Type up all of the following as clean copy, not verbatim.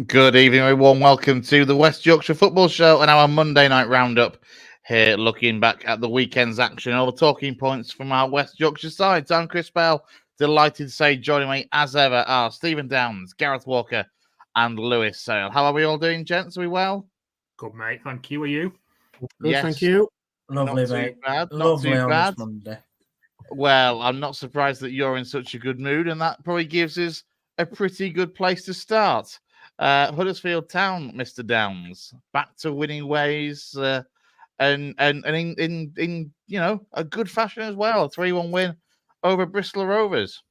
Good evening, everyone. Welcome to the West Yorkshire Football Show and our Monday night roundup here, looking back at the weekend's action, all the talking points from our West Yorkshire side. I'm Chris Bell. Delighted to say joining me as ever are Stephen Downs, Gareth Walker, and Lewis Sale. How are we all doing, gents? Are we well? Good, mate. Thank you. Are you? Good, yes. Thank you. Lovely, mate. Lovely on this Monday. Well, I'm not surprised that you're in such a good mood, and that probably gives us a pretty good place to start. Huddersfield Town, Mr. Downs, back to winning ways, and in a good fashion as well. A 3-1 win over Bristol Rovers.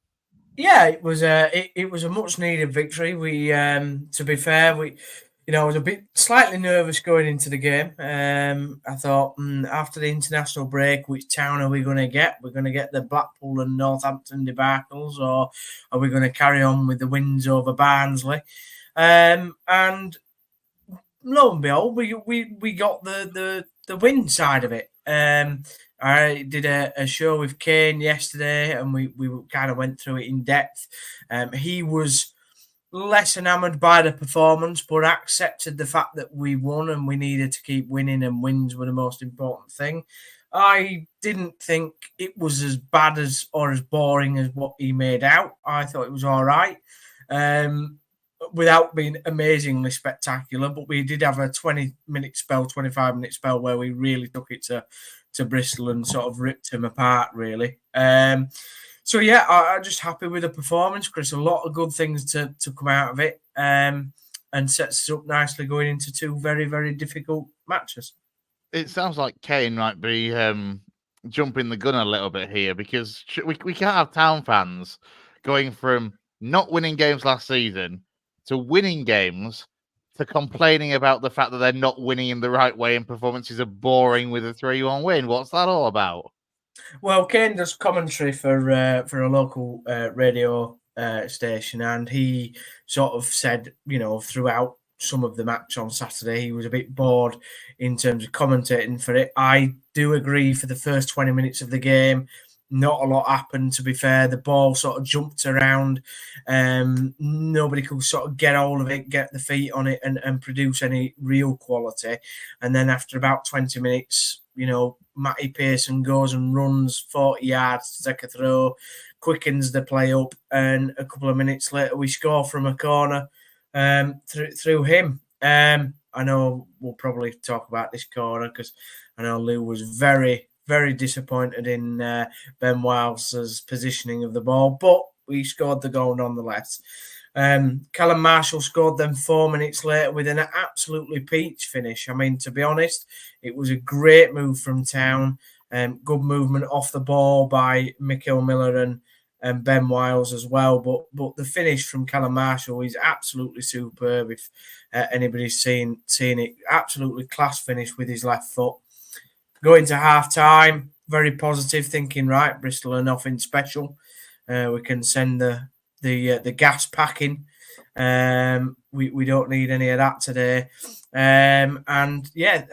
Yeah, it was a much needed victory. We, to be fair, I was a bit slightly nervous going into the game. I thought after the international break, which town are we going to get? We're going to get the Blackpool and Northampton debacles, or are we going to carry on with the wins over Barnsley? And lo and behold, we got the win side of it. I did a show with Kane yesterday, and we kind of went through it in depth. He was less enamoured by the performance, but accepted the fact that we won and we needed to keep winning, and wins were the most important thing. I didn't think it was as bad as or as boring as what he made out. I thought it was all right. Without being amazingly spectacular, but we did have a 20-minute spell, 25-minute spell where we really took it to Bristol and sort of ripped them apart, really. So, yeah, I'm just happy with the performance, Chris. A lot of good things to come out of it, and sets us up nicely going into two very, very difficult matches. It sounds like Kane might be jumping the gun a little bit here, because we can't have Town fans going from not winning games last season to winning games to complaining about the fact that they're not winning in the right way and performances are boring with a 3-1 win. What's that all about? Well, Kane does commentary for a local radio station, and he sort of said, throughout some of the match on Saturday, he was a bit bored in terms of commentating for it. I do agree for the first 20 minutes of the game. Not a lot happened, to be fair. The ball sort of jumped around. Nobody could sort of get hold of it, get the feet on it, and produce any real quality. And then after about 20 minutes, Matty Pearson goes and runs 40 yards to take a throw, quickens the play up, and a couple of minutes later we score from a corner through him. I know we'll probably talk about this corner because I know Lou was very, very disappointed in Ben Wiles's positioning of the ball, but we scored the goal nonetheless. Callum Marshall scored them 4 minutes later with an absolutely peach finish. I mean, to be honest, it was a great move from Town. Good movement off the ball by Mikel Miller and Ben Wiles as well. But the finish from Callum Marshall is absolutely superb. If anybody's seen it, absolutely class finish with his left foot. Going to half-time, very positive, thinking, right, Bristol are nothing special. We can send the gas packing. We don't need any of that today. And, yeah,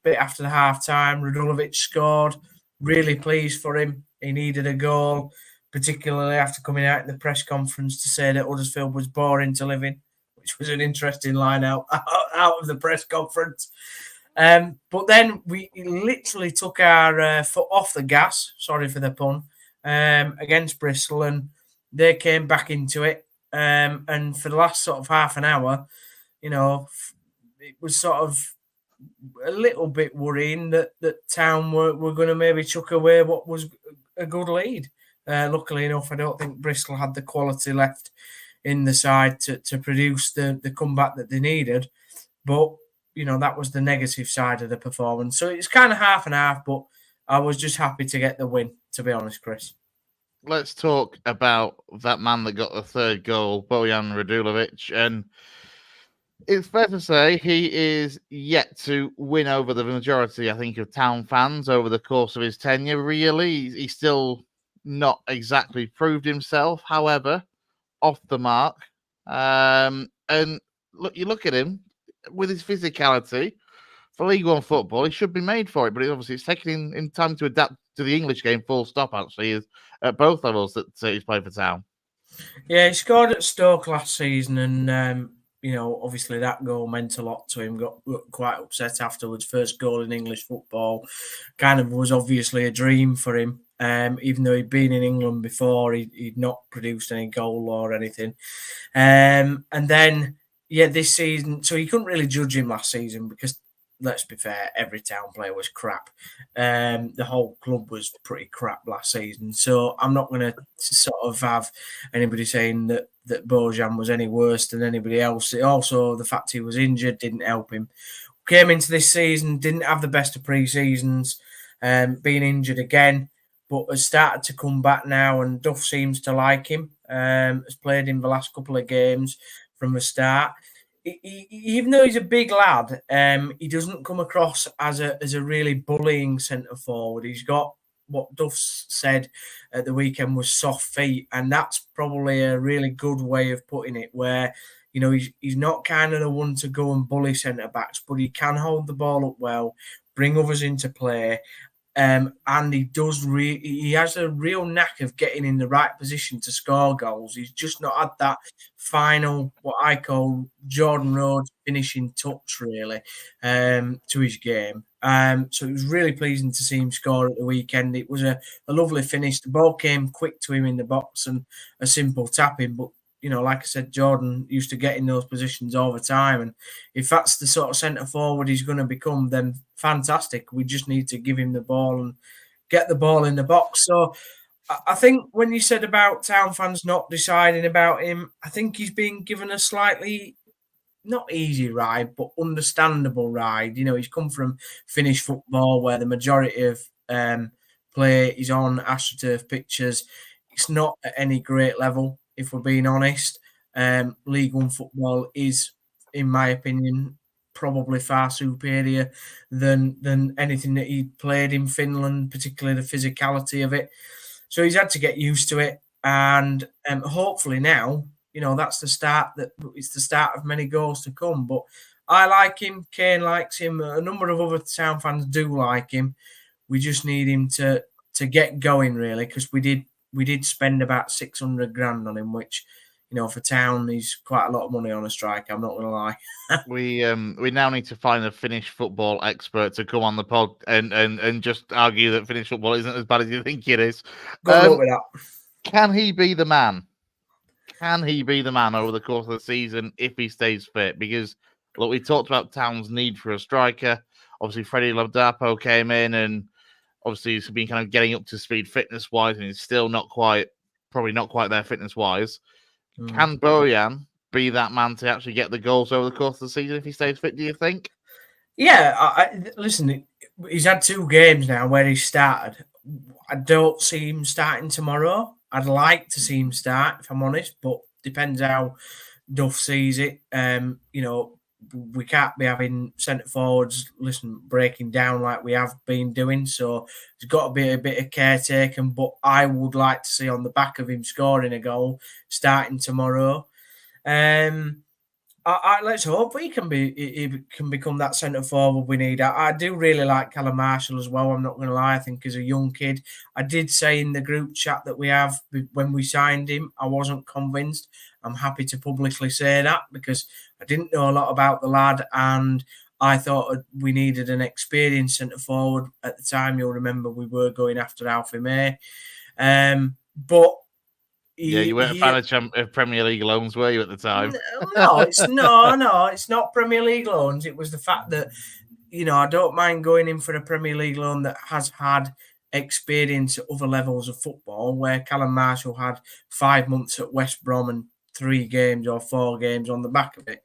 bit after the half-time, Radulovich scored. Really pleased for him. He needed a goal, particularly after coming out in the press conference to say that Huddersfield was boring to live in. which was an interesting line out of the press conference. But then we literally took our foot off the gas, sorry for the pun, against Bristol, and they came back into it. And for the last sort of half an hour, it was sort of a little bit worrying that Town were going to maybe chuck away what was a good lead. Luckily enough, I don't think Bristol had the quality left in the side to produce the comeback that they needed. But, that was the negative side of the performance. So it's kind of half and half, but I was just happy to get the win, to be honest, Chris. Let's talk about that man that got the third goal, Bojan Radulovich. And it's fair to say he is yet to win over the majority, I think, of Town fans over the course of his tenure. Really, he's still not exactly proved himself. However, off the mark. And you look at him with his physicality for League One football. He should be made for it, but obviously it's taken him time to adapt to the English game. Full stop. Actually, is at both levels that he's played for Town. Yeah, he scored at Stoke last season, and obviously that goal meant a lot to him. Got quite upset afterwards. First goal in English football, kind of was obviously a dream for him. Even though he'd been in England before, he'd not produced any goal or anything. And then, this season, so you couldn't really judge him last season because, let's be fair, every Town player was crap. The whole club was pretty crap last season. So I'm not going to sort of have anybody saying that Bojan was any worse than anybody else. Also, the fact he was injured didn't help him. Came into this season, didn't have the best of pre-seasons, being injured again, but has started to come back now, and Duff seems to like him. Has played in the last couple of games from the start. Even though he's a big lad, he doesn't come across as a really bullying centre forward. He's got what Duff said at the weekend was soft feet, and that's probably a really good way of putting it. Where he's not kind of the one to go and bully centre backs, but he can hold the ball up well, bring others into play. And he does. He has a real knack of getting in the right position to score goals. He's just not had that final, what I call Jordan Rhodes finishing touch, really, to his game. So it was really pleasing to see him score at the weekend. It was a lovely finish. The ball came quick to him in the box and a simple tapping, but like I said, Jordan used to get in those positions all the time. And if that's the sort of centre forward he's going to become, then fantastic. We just need to give him the ball and get the ball in the box. So I think when you said about Town fans not deciding about him, I think he's been given a slightly not easy ride, but understandable ride. He's come from Finnish football where the majority of play is on AstroTurf pitches. It's not at any great level. If we're being honest, League One football is, in my opinion, probably far superior than anything that he played in Finland, particularly the physicality of it. So he's had to get used to it, and hopefully now, that's the start. It's the start of many goals to come. But I like him. Kane likes him. A number of other Town fans do like him. We just need him to get going, really, because we did spend about 600 grand on him, which, for Town is quite a lot of money on a striker. I'm not going to lie. We now need to find a Finnish football expert to come on the pod and just argue that Finnish football isn't as bad as you think it is. Good luck with that. Can he be the man? Can he be the man over the course of the season if he stays fit? Because, look, we talked about Town's need for a striker. Obviously, Freddie Ladapo came in and obviously he's been kind of getting up to speed fitness-wise, and he's still probably not quite there fitness-wise. Can Bojan be that man to actually get the goals over the course of the season if he stays fit, do you think? Yeah, listen, he's had 2 games now where he started. I don't see him starting tomorrow. I'd like to see him start, if I'm honest, but depends how Duff sees it. We can't be having centre forwards, breaking down like we have been doing. So there's got to be a bit of caretaking. But I would like to see on the back of him scoring a goal starting tomorrow. Let's hope he can become that centre forward we need. I do really like Callum Marshall as well. I'm not going to lie. I think as a young kid, I did say in the group chat that we have when we signed him, I wasn't convinced. I'm happy to publicly say that because I didn't know a lot about the lad and I thought we needed an experienced centre forward at the time. You'll remember we were going after Alfie May, but you weren't a fan of Premier League loans, were you, at the time? No, it's not Premier League loans. It was the fact that I don't mind going in for a Premier League loan that has had experience at other levels of football, where Callum Marshall had 5 months at West Brom and 3 games or 4 games on the back of it.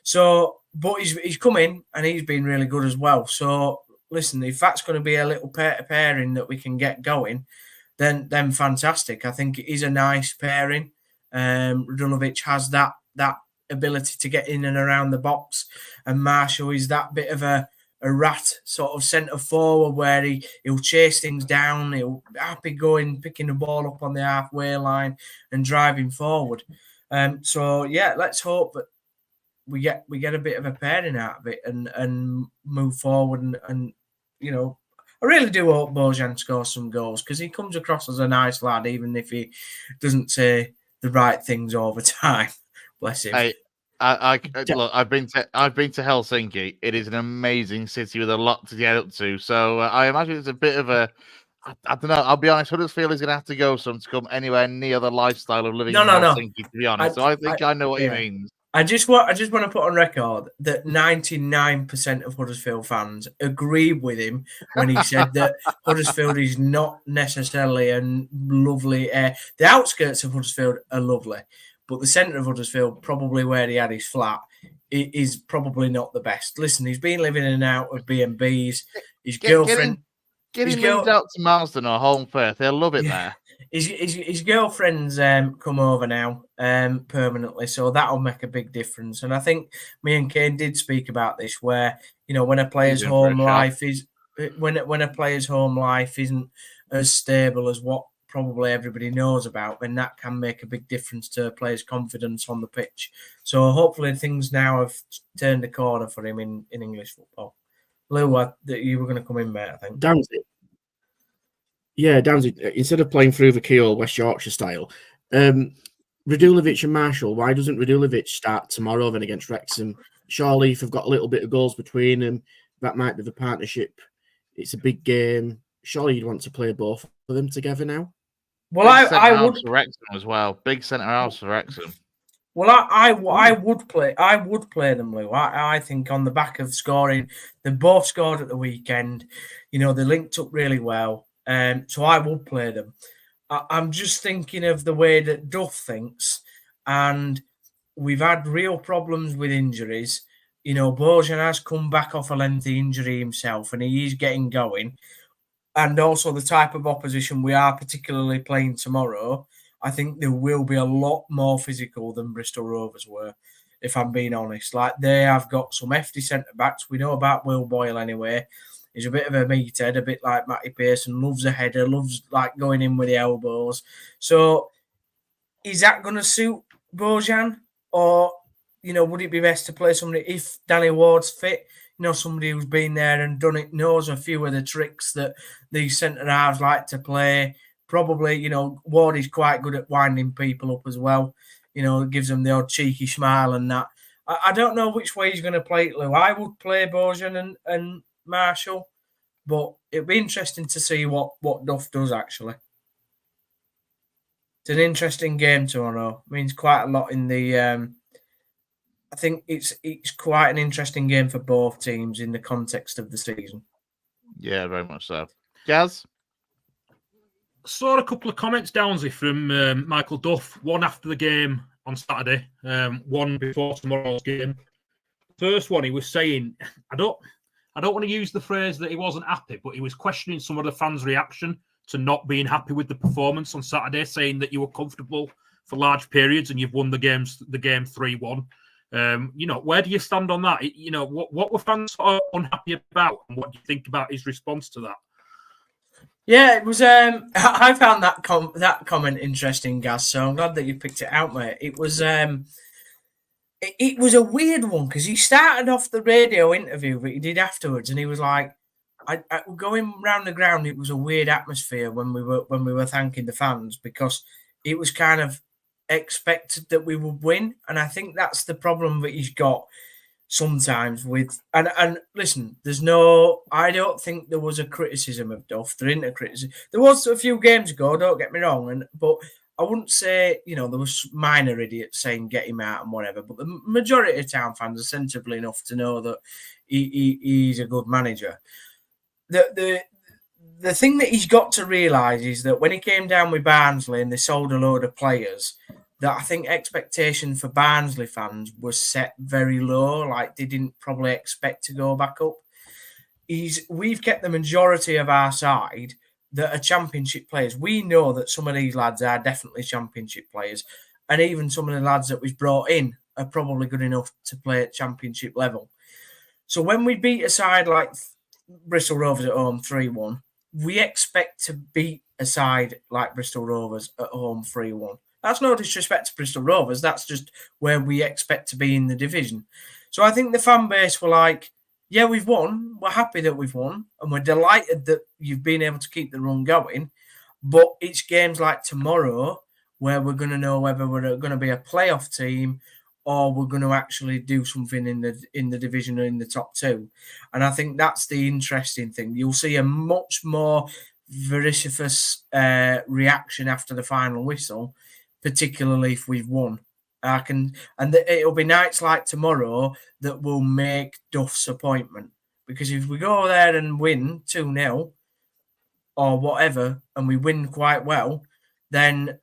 So, but he's come in and he's been really good as well. So, listen, if that's going to be a little pairing that we can get going, then fantastic. I think it is a nice pairing. Radulovich has that ability to get in and around the box, and Marshall is that bit of a rat sort of centre forward where he'll chase things down. He'll happy going, picking the ball up on the halfway line and driving forward. So yeah, let's hope that we get a bit of a pairing out of it and move forward and I really do hope Bojan scores some goals because he comes across as a nice lad, even if he doesn't say the right things all the time. Bless him. Hey, look, I've been to Helsinki. It is an amazing city with a lot to get up to. So I imagine it's a bit of a. I don't know. I'll be honest. Huddersfield is going to have to go some to come anywhere near the lifestyle of living in Helsinki. To be honest, so I think I know what he means. I just want to put on record that 99% of Huddersfield fans agree with him when he said that Huddersfield is not necessarily a lovely. The outskirts of Huddersfield are lovely, but the centre of Huddersfield, probably where he had his flat, is probably not the best. Listen, he's been living in and out of B&Bs. His girlfriend. Get him moved out to Marsden or Holmfirth. They'll love it there. His girlfriend's come over now permanently, so that'll make a big difference. And I think me and Kane did speak about this, where when a player's home life is when a player's home life isn't as stable as what probably everybody knows about, then that can make a big difference to a player's confidence on the pitch. So hopefully things now have turned the corner for him in English football. Lou, you were going to come in, mate, I think. Damsey. Yeah, Damsey, instead of playing through the keel West Yorkshire style, Radulovich and Marshall, why doesn't Radulovich start tomorrow then against Wrexham? Surely if they've got a little bit of goals between them, that might be the partnership. It's a big game. Surely you'd want to play both of them together now? Well, I would for Wrexham as well. Big centre house for Wrexham. Well, I would play them, Lou. I think on the back of scoring, they both scored at the weekend. They linked up really well. So I would play them. I'm just thinking of the way that Duff thinks, and we've had real problems with injuries. Bojan has come back off a lengthy injury himself, and he is getting going. And also the type of opposition we are particularly playing tomorrow, I think there will be a lot more physical than Bristol Rovers were, if I'm being honest. Like, they have got some hefty centre-backs. We know about Will Boyle anyway. He's a bit of a meathead, a bit like Matty Pearson, loves a header, loves like going in with the elbows. So is that going to suit Bojan? Or, would it be best to play somebody, if Danny Ward's fit, somebody who's been there and done it, knows a few of the tricks that these centre-halves like to play. Probably, Ward is quite good at winding people up as well. Gives them the odd cheeky smile and that. I don't know which way he's going to play it, Lou. I would play Bojan and Marshall, but it'd be interesting to see what Duff does, actually. It's an interesting game tomorrow. It means quite a lot in the... I think it's quite an interesting game for both teams in the context of the season. Yeah, very much so. Gaz? Saw a couple of comments, Downsy, from Michael Duff. One after the game on Saturday, one before tomorrow's game. First one, he was saying, I don't want to use the phrase that he wasn't happy, but he was questioning some of the fans' reaction to not being happy with the performance on Saturday, saying that you were comfortable for large periods and you've won the game 3-1. Where do you stand on that? What were fans sort of unhappy about, and what do you think about his response to that? Yeah, it was. I found that comment interesting, Gaz. So I'm glad that you picked it out, mate. It was. It was a weird one because he started off the radio interview that he did afterwards, and he was like, "I going round the ground." It was a weird atmosphere when we were thanking the fans, because it was kind of expected that we would win. And I think that's the problem that he's got sometimes with, and listen, I don't think there was a criticism of Duff. There isn't a criticism. There was a few games ago, don't get me wrong, but I wouldn't say, there was minor idiots saying get him out and whatever, but the majority of Town fans are sensible enough to know that he's a good manager. The thing that he's got to realise is that when he came down with Barnsley and they sold a load of players, that I think expectation for Barnsley fans was set very low. Like they didn't probably expect to go back up. We've kept the majority of our side that are championship players. We know that some of these lads are definitely championship players. And even some of the lads that we've brought in are probably good enough to play at championship level. So when we beat a side like Bristol Rovers at home 3-1, we expect to beat a side like Bristol Rovers at home 3-1. That's no disrespect to Bristol Rovers. That's just where we expect to be in the division. So I think the fan base were like, yeah, we've won. We're happy that we've won. And we're delighted that you've been able to keep the run going. But it's games like tomorrow where we're going to know whether we're going to be a playoff team or we're going to actually do something in the division or in the top two. And I think that's the interesting thing. You'll see a much more vociferous reaction after the final whistle, particularly if we've won. It'll be nights like tomorrow that will make Duff's appointment. Because if we go there and win 2-0 or whatever, and we win quite well, then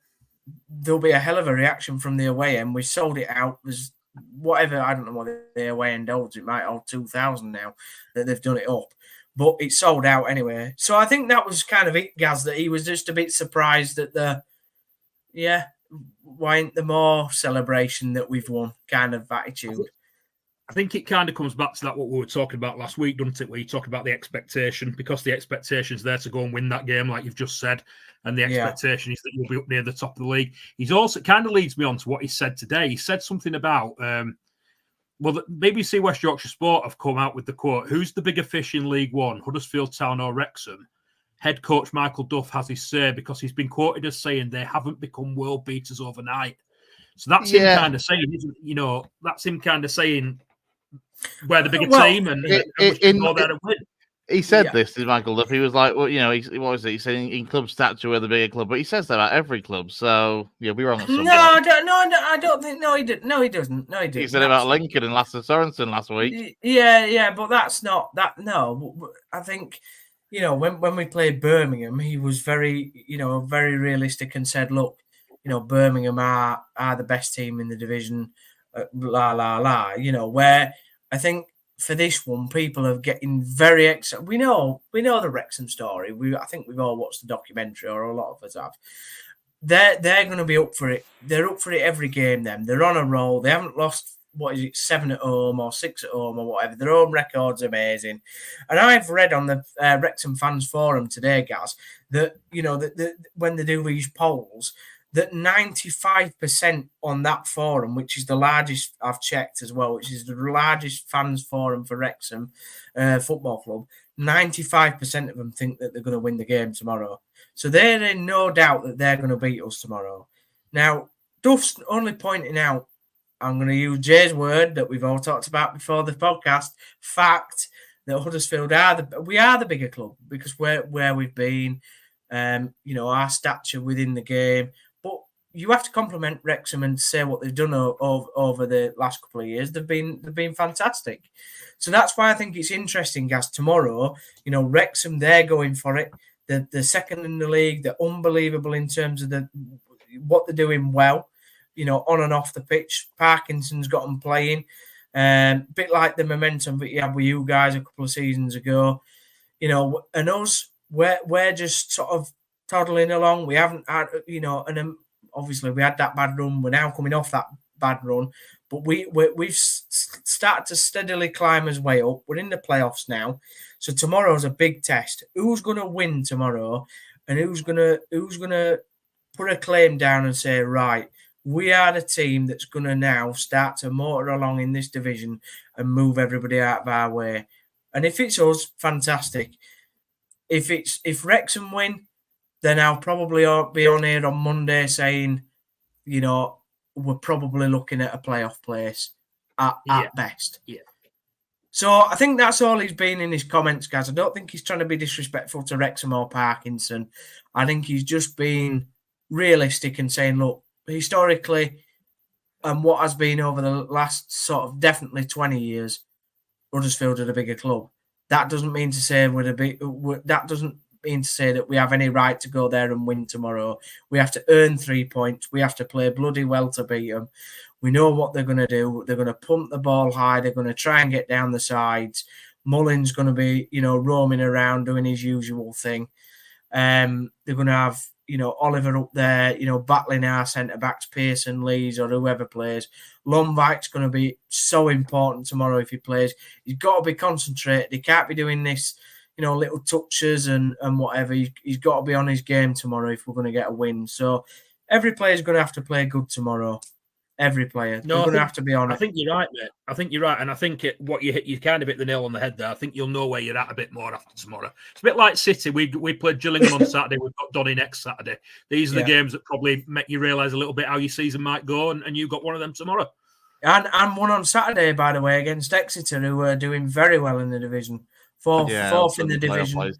there'll be a hell of a reaction from the away end. We sold it out. There's whatever, I don't know what the away end holds. It might hold 2,000 now that they've done it up. But it's sold out anyway. So I think that was kind of it, Gaz, that he was just a bit surprised at why ain't there more celebration that we've won kind of attitude. I think it kind of comes back to that what we were talking about last week, doesn't it? Where you talk about the expectation, because the expectation's there to go and win that game, like you've just said, and the expectation is that you'll be up near the top of the league. He's also kind of leads me on to what he said today. He said something about, the BBC West Yorkshire Sport have come out with the quote, "Who's the bigger fish in League One, Huddersfield Town or Wrexham?" Head coach Michael Duff has his say because he's been quoted as saying they haven't become world beaters overnight. So that's him kind of saying, isn't it? That's him kind of saying we're the bigger team and go there and win. He said this to Michael Duff. He was like, well, what was it? He said in club stature we're the bigger club, but he says that about every club. So we're wrong at some point. I don't think. No, he didn't. No, he doesn't. No, he didn't. He said about Lincoln and Lasse Sorensen last week. Yeah, but that's not that. No, I think. When we played Birmingham, he was very realistic and said, look, Birmingham are the best team in the division, where I think for this one, people are getting very excited. We know the Wrexham story. I think we've all watched the documentary, or a lot of us have. They're going to be up for it. They're up for it every game, then. They're on a roll. They haven't lost 7 at home or 6 at home or whatever. Their home record's amazing. And I've read on the Wrexham fans forum today, Gaz, that, that when they do these polls, that 95% on that forum, which is the largest I've checked as well, which is the largest fans forum for Wrexham Football Club, 95% of them think that they're going to win the game tomorrow. So they're in no doubt that they're going to beat us tomorrow. Now, Duff's only pointing out, I'm going to use Jay's word that we've all talked about before the podcast, fact that Huddersfield we are the bigger club because where we've been, our stature within the game. But you have to compliment Wrexham and say what they've done over the last couple of years. They've been fantastic. So that's why I think it's interesting, Gaz. Tomorrow, Wrexham, they're going for it. They're second in the league. They're unbelievable in terms of what they're doing well. On and off the pitch. Parkinson's got them playing. Bit like the momentum that you had with you guys a couple of seasons ago. And us, we're just sort of toddling along. We haven't had, and obviously we had that bad run. We're now coming off that bad run. But we've started to steadily climb his way up. We're in the playoffs now. So tomorrow's a big test. Who's going to win tomorrow? And who's going to put a claim down and say, right, we are the team that's going to now start to motor along in this division and move everybody out of our way. And if it's us, fantastic. If Wrexham win, then I'll probably be on here on Monday saying we're probably looking at a playoff place at best. Yeah. So I think that's all he's been in his comments, guys. I don't think he's trying to be disrespectful to Wrexham or Parkinson. I think he's just being realistic and saying, look, historically, and what has been over the last sort of definitely 20 years, Huddersfield are the bigger club. That doesn't mean to say that we have any right to go there and win tomorrow. We have to earn 3 points. We have to play bloody well to beat them. We know what they're going to do. They're going to pump the ball high. They're going to try and get down the sides. Mullin's going to be, roaming around doing his usual thing. They're going to have, Oliver up there, battling our centre-backs, Pearson, Lees, or whoever plays. Lombard's going to be so important tomorrow if he plays. He's got to be concentrated. He can't be doing this, little touches and whatever. He's got to be on his game tomorrow if we're going to get a win. So every player's going to have to play good tomorrow. Every player. They're going to have to be on it. I think you're right, mate. I think you're right. And I think you kind of hit the nail on the head there. I think you'll know where you're at a bit more after tomorrow. It's a bit like City. We played Gillingham on Saturday. We've got Donny next Saturday. These are the games that probably make you realise a little bit how your season might go. And you've got one of them tomorrow. And one on Saturday, by the way, against Exeter, who are doing very well in the division. Fourth in the division.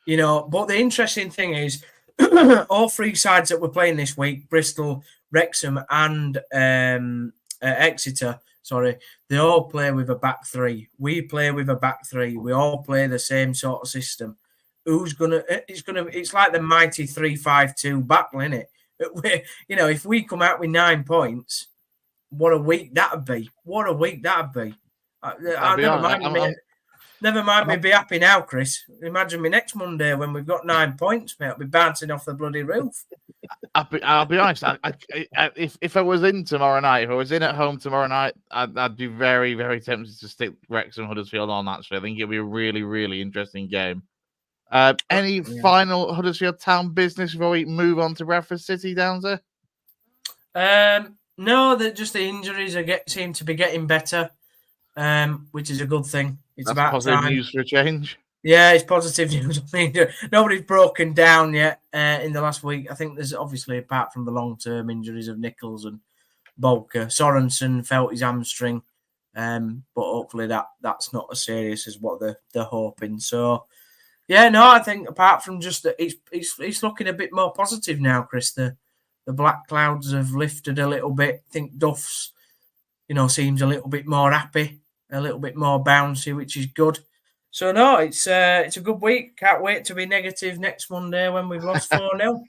But the interesting thing is, all three sides that we're playing this week, Bristol, Wrexham and Exeter, they all play with a back three. We play with a back three. We all play the same sort of system. It's like the mighty 3-5-2 battle, isn't it? If we come out with 9 points, what a week that'd be. Never mind me be happy now, Chris. Imagine me next Monday when we've got 9 points, mate. I'll be bouncing off the bloody roof. I'll be honest. If I was in tomorrow night, if I was in at home tomorrow night, I'd be very, very tempted to stick Wrexham Huddersfield on. Actually, I think it'll be a really, really interesting game. Any final Huddersfield Town business before we move on to Bradford City, Downsy? No, the injuries seem to be getting better, which is a good thing. That's about positive time. News for a change. Yeah, it's positive news. I mean, nobody's broken down yet in the last week. I think there's obviously, apart from the long-term injuries of Nichols and Bolker, Sorensen felt his hamstring, but hopefully that's not as serious as what they're hoping. So, I think apart from just that, it's looking a bit more positive now, Chris. The black clouds have lifted a little bit. I think Duff's, seems a little bit more happy, a little bit more bouncy, which is good. So, no, it's a good week. Can't wait to be negative next Monday when we've lost 4-0.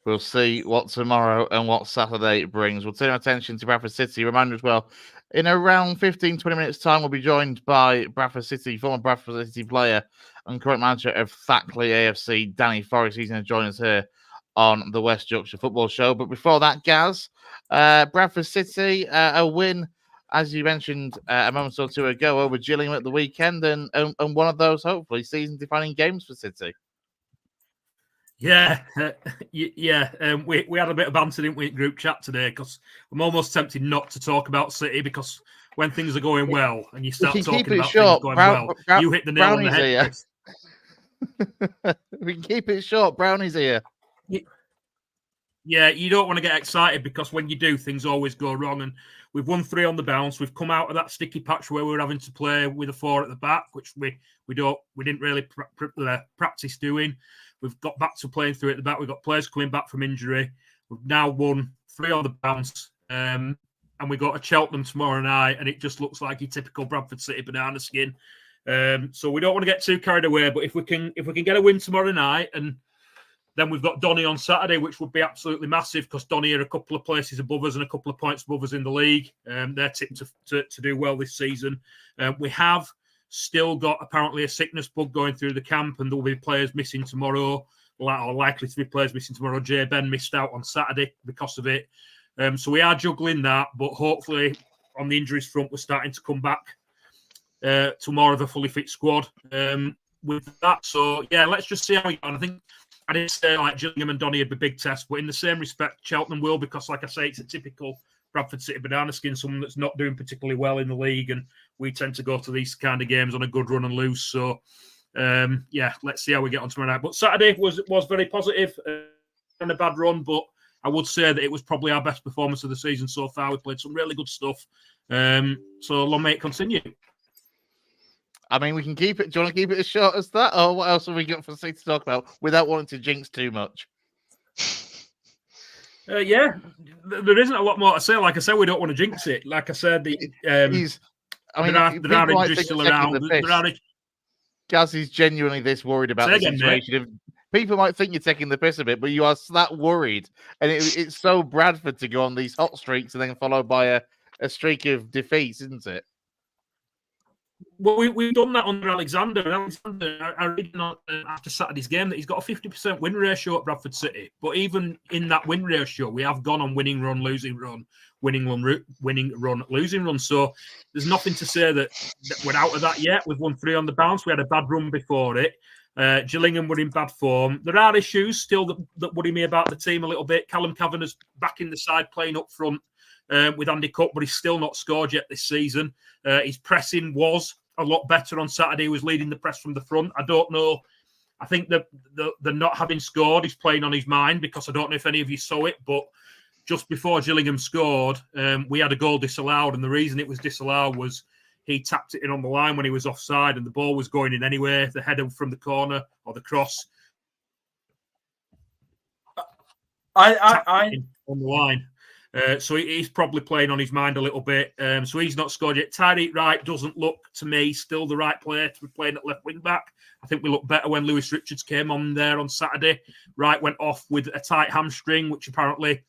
We'll see what tomorrow and what Saturday brings. We'll turn our attention to Bradford City. Reminder as well, in around 15-20 minutes' time, we'll be joined by Bradford City, former Bradford City player and current manager of Thackley AFC, Danny Forrest. He's going to join us here on the West Yorkshire Football Show. But before that, Gaz, Bradford City, a win, as you mentioned a moment or two ago, over Gillingham at the weekend, and one of those, hopefully, season-defining games for City. We had a bit of banter, didn't we, in group chat today, because I'm almost tempted not to talk about City, because when things are going well and you start talking about things going well, you hit the nail on the head. We can keep it short. Browney's here. Yeah, you don't want to get excited, because when you do, things always go wrong. And we've won 3 on the bounce. We've come out of that sticky patch where we were having to play with a 4 at the back, which we didn't really practice doing. We've got back to playing 3 at the back. We've got players coming back from injury. We've now won 3 on the bounce, and we got a Cheltenham tomorrow night, and it just looks like your typical Bradford City banana skin. So we don't want to get too carried away. But if we can get a win tomorrow night, and then we've got Donny on Saturday, which would be absolutely massive, because Donny are a couple of places above us and a couple of points above us in the league. They're tipped to do well this season. We have still got apparently a sickness bug going through the camp, and there will be players missing tomorrow, or likely to be players missing tomorrow. Jay Ben missed out on Saturday because of it. So we are juggling that, but hopefully on the injuries front, we're starting to come back to more of a fully fit squad with that. So, let's just see how we go. And I think I didn't say like Gillingham and Donny would be big tests, but in the same respect, Cheltenham will, because like I say, it's a typical Bradford City banana skin, someone that's not doing particularly well in the league, and we tend to go to these kind of games on a good run and lose. So, let's see how we get on tomorrow night. But Saturday was very positive and a bad run, but I would say that it was probably our best performance of the season so far. We played some really good stuff. So long may it continue. I mean, we can keep it. Do you want to keep it as short as that? Or what else have we got for City to talk about without wanting to jinx too much? Yeah, there isn't a lot more to say. Like I said, we don't want to jinx it. Like I said, there are injuries still around. Gaz is genuinely this worried about the situation. People might think you're taking the piss a bit, but you are that worried. And it's so Bradford to go on these hot streaks and then followed by a streak of defeats, isn't it? Well, we've done that under Alexander. And Alexander, I read after Saturday's game that he's got a 50% win ratio at Bradford City. But even in that win ratio, we have gone on winning run, losing run, winning run, losing run. So there's nothing to say that we're out of that yet. We've won 3 on the bounce. We had a bad run before it. Gillingham were in bad form. There are issues still that worry me about the team a little bit. Callum Kavanagh's back in the side playing up front with Andy Cook, but he's still not scored yet this season. His pressing was a lot better on Saturday. He was leading the press from the front. I don't know. I think that the not having scored is playing on his mind, because I don't know if any of you saw it, but just before Gillingham scored, we had a goal disallowed, and the reason it was disallowed was he tapped it in on the line when he was offside, and the ball was going in anyway. The header from the corner or the cross. I on the line. So he's probably playing on his mind a little bit. So he's not scored yet. Tyreek Wright doesn't look, to me, still the right player to be playing at left wing back. I think we looked better when Lewis Richards came on there on Saturday. Wright went off with a tight hamstring, which apparently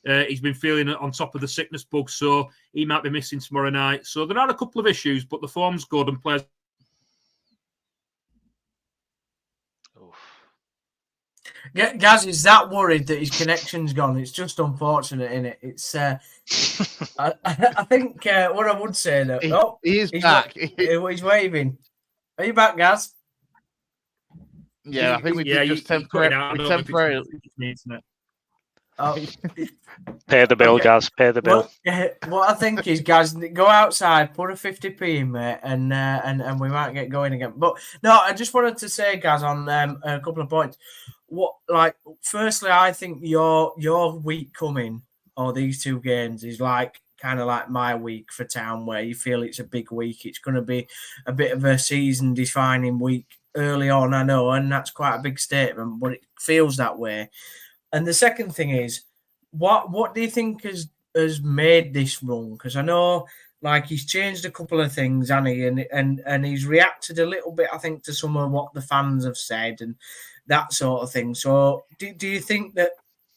he's been feeling on top of the sickness bug. So he might be missing tomorrow night. So there are a couple of issues, but the form's good and players. Gaz is that worried that his connection's gone. It's just unfortunate, isn't it? It's. I think what I would say that he is back. He's waving. Are you back, Gaz? Yeah, I think we did just temporarily. Pay the bill, Gaz. Pay the bill. What I think is, Gaz, go outside, put a 50p in, mate, and we might get going again. But no, I just wanted to say, Gaz, on a couple of points. Firstly, I think your week coming, or these 2 games, is kind of like my week for Town, where you feel it's a big week. It's going to be a bit of a season-defining week early on, I know, and that's quite a big statement, but it feels that way. And the second thing is, what do you think has made this run? Because I know, he's changed a couple of things, hasn't he? And he's reacted a little bit, I think, to some of what the fans have said and that sort of thing. So, do you think that?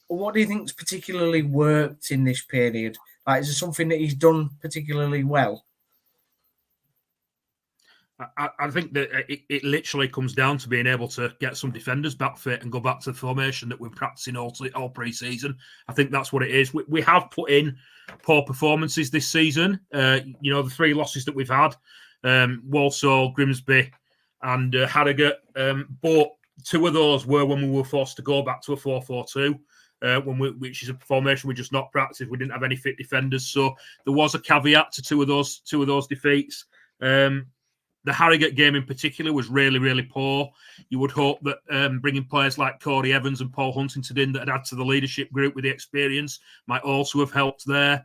What do you think's particularly worked in this period? Is there something that he's done particularly well? I think that it literally comes down to being able to get some defenders back fit and go back to the formation that we're practicing all pre-season. I think that's what it is. We have put in poor performances this season. The 3 losses that we've had, Walsall, Grimsby and Harrogate. But 2 of those were when we were forced to go back to a 4-4-2. Which is a formation we just not practiced. We didn't have any fit defenders. So there was a caveat to two of those defeats. The Harrogate game in particular was really, really poor. You would hope that bringing players like Corey Evans and Paul Huntington in that had added to the leadership group with the experience might also have helped there.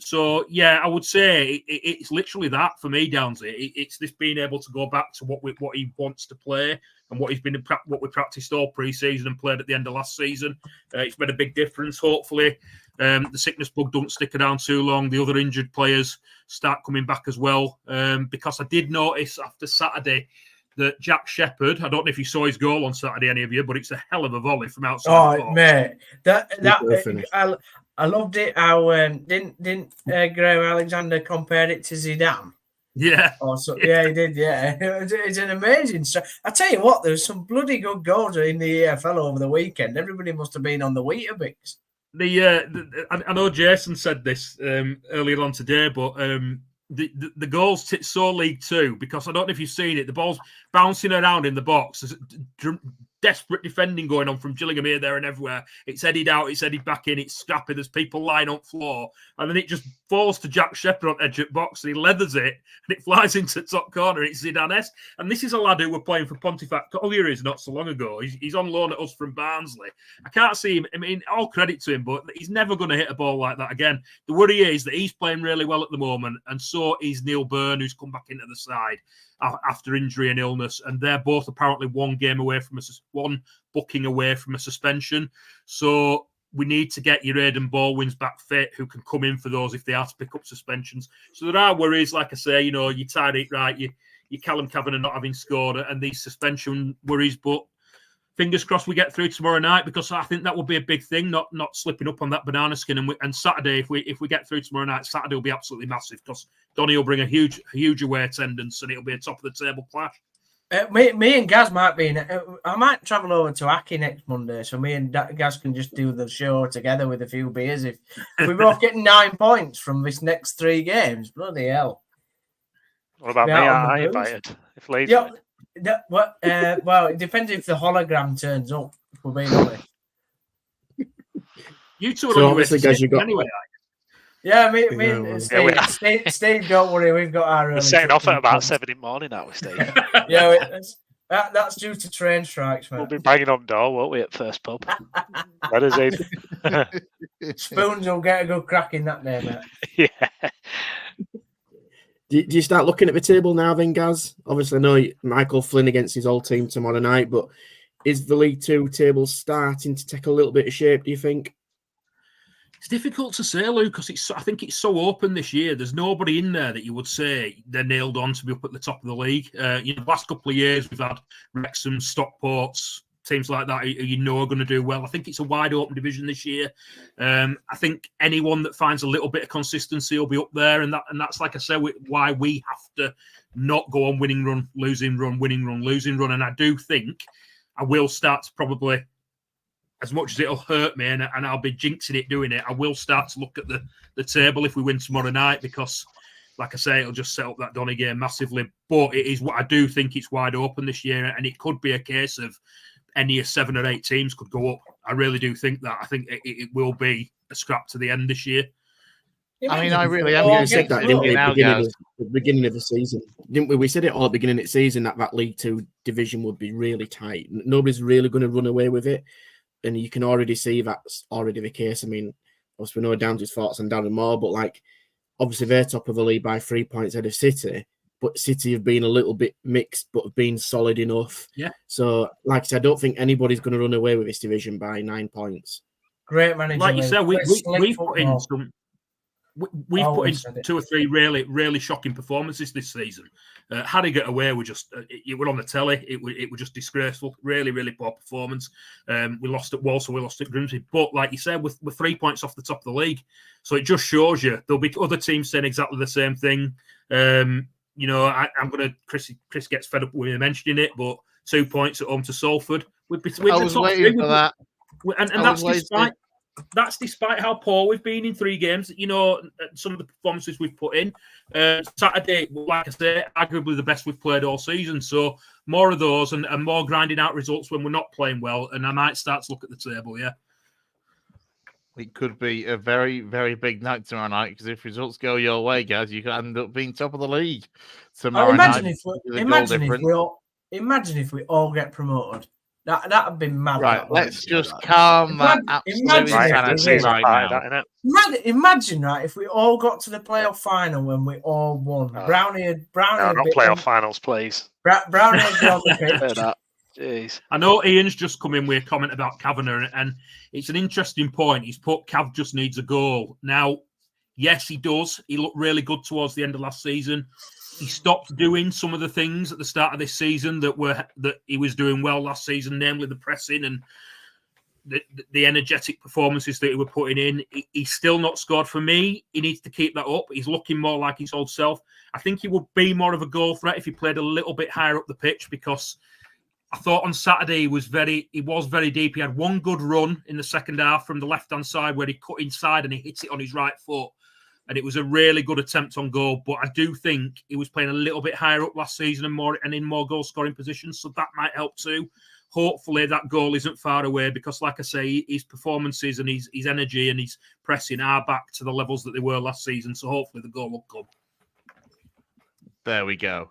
So, yeah, I would say it's literally that for me, Downsy. It's this being able to go back to what he wants to play and what we practiced all pre-season and played at the end of last season. It's made a big difference. Hopefully, the sickness bug don't stick around too long. The other injured players start coming back as well. Because I did notice after Saturday that Jack Shepherd, I don't know if you saw his goal on Saturday, any of you, but it's a hell of a volley from outside. Oh, mate, I loved it. How didn't Graham Alexander compare it to Zidane? Yeah. Yeah, he did. Yeah, it's an amazing. I tell you what, there's some bloody good goals in the EFL over the weekend. Everybody must have been on the Weetabix. I know Jason said this earlier on today, but the goals saw League Two, because I don't know if you've seen it. The ball's bouncing around in the box. There's desperate defending going on from Gillingham here, there, and everywhere. It's headed out, it's headed back in, it's scrappy. There's people lying on the floor, and then it just falls to Jack Shepherd on edge of box, and he leathers it, and it flies into the top corner. It's Zidane-esque. And this is a lad who were playing for Pontefract Collieries not so long ago. He's on loan at us from Barnsley. I can't see him. I mean, all credit to him, but he's never going to hit a ball like that again. The worry is that he's playing really well at the moment, and so is Neil Byrne, who's come back into the side after injury and illness, and they're both apparently one booking away from a suspension. So we need to get your Aidan Baldwins back fit, who can come in for those if they have to pick up suspensions. So there are worries, like I say, you Tyreek Wright, you Callum Kavanagh not having scored, and these suspension worries. But fingers crossed we get through tomorrow night, because I think that will be a big thing, not slipping up on that banana skin. And Saturday, if we get through tomorrow night, Saturday will be absolutely massive, because Donny will bring a huge away attendance, and it'll be a top of the table clash. Me and Gaz might be I might travel over to Aki next Monday, so me and Gaz can just do the show together with a few beers. If we're both getting 9 points from this next 3 games, bloody hell. What about me? I invited. If Leeds well, it depends if the hologram turns up, if we're being honest. You two are So on obviously, your way Gaz, you got anyway. Yeah, me and Steve, don't worry, we've got our... We're setting off at about 7 in the morning, aren't we, Steve? Yeah, that's due to train strikes, man. We'll be banging on the door, won't we, at first pub? That is it. Spoons will get a good crack in that day, mate. Yeah. Do you start looking at the table now then, Gaz? Obviously, I know Michael Flynn against his old team tomorrow night, but is the League Two table starting to take a little bit of shape, do you think? It's difficult to say, Luke, because I think it's so open this year. There's nobody in there that you would say they're nailed on to be up at the top of the league. The last couple of years, we've had Wrexham, Stockports, teams like that who are going to do well. I think it's a wide open division this year. I think anyone that finds a little bit of consistency will be up there, and that's, like I said, why we have to not go on winning run, losing run, winning run, losing run. And I do think I will start to probably, as much as it'll hurt me and I'll be jinxing it doing it, I will start to look at the table if we win tomorrow night, because, like I say, it'll just set up that Donny game massively. But it is what I do think it's wide open this year, and it could be a case of any of 7 or 8 teams could go up. I really do think that. I think it will be a scrap to the end this year. I mean, I really am. We said that, didn't we, at the beginning of the season? Didn't we? We said it all at the beginning of the season that League Two division would be really tight. Nobody's really going to run away with it. And you can already see that's already the case. I mean, obviously we know Downs' thoughts on Darren Moore, but obviously they're top of the league by 3 points ahead of City. But City have been a little bit mixed, but have been solid enough. Yeah. So, like I said, I don't think anybody's going to run away with this division by 9 points. Great manager. Like you said, we've put in some. We've put in 2 or 3 really shocking performances this season. Harrogate away were just it were on the telly. It was just disgraceful. Really poor performance. We lost at Walsall, we lost at Grimsby. But like you said, we're 3 points off the top of the league. So it just shows you there'll be other teams saying exactly the same thing. I'm gonna Chris gets fed up with me mentioning it, but 2 points at home to Salford. I was waiting for that. And that's despite how poor we've been in 3 games. Some of the performances we've put in. Saturday, like I say, arguably the best we've played all season. So more of those and more grinding out results when we're not playing well. And I might start to look at the table, yeah. It could be a very, very big night tomorrow night, because if results go your way, guys, you could end up being top of the league tomorrow imagine night. Imagine if we all get promoted. That'd be mad. Right, let's just calm that absolute insanity right now. Imagine if we all got to the playoff final when we all won. Browney. No, not playoff finals, please. Browney had on the pitch. Jeez. I know Ian's just come in with a comment about Kavanagh, and it's an interesting point. He's put Cav just needs a goal. Now, yes, he does. He looked really good towards the end of last season. He stopped doing some of the things at the start of this season that he was doing well last season, namely the pressing and the energetic performances that he were putting in. He's still not scored for me. He needs to keep that up. He's looking more like his old self. I think he would be more of a goal threat if he played a little bit higher up the pitch, because I thought on Saturday he was very deep. He had one good run in the second half from the left-hand side where he cut inside and he hit it on his right foot. And it was a really good attempt on goal. But I do think he was playing a little bit higher up last season and in more goal-scoring positions. So that might help too. hopefully that goal isn't far away because, like I say, his performances and his energy and his pressing are back to the levels that they were last season. So hopefully the goal will come. There we go.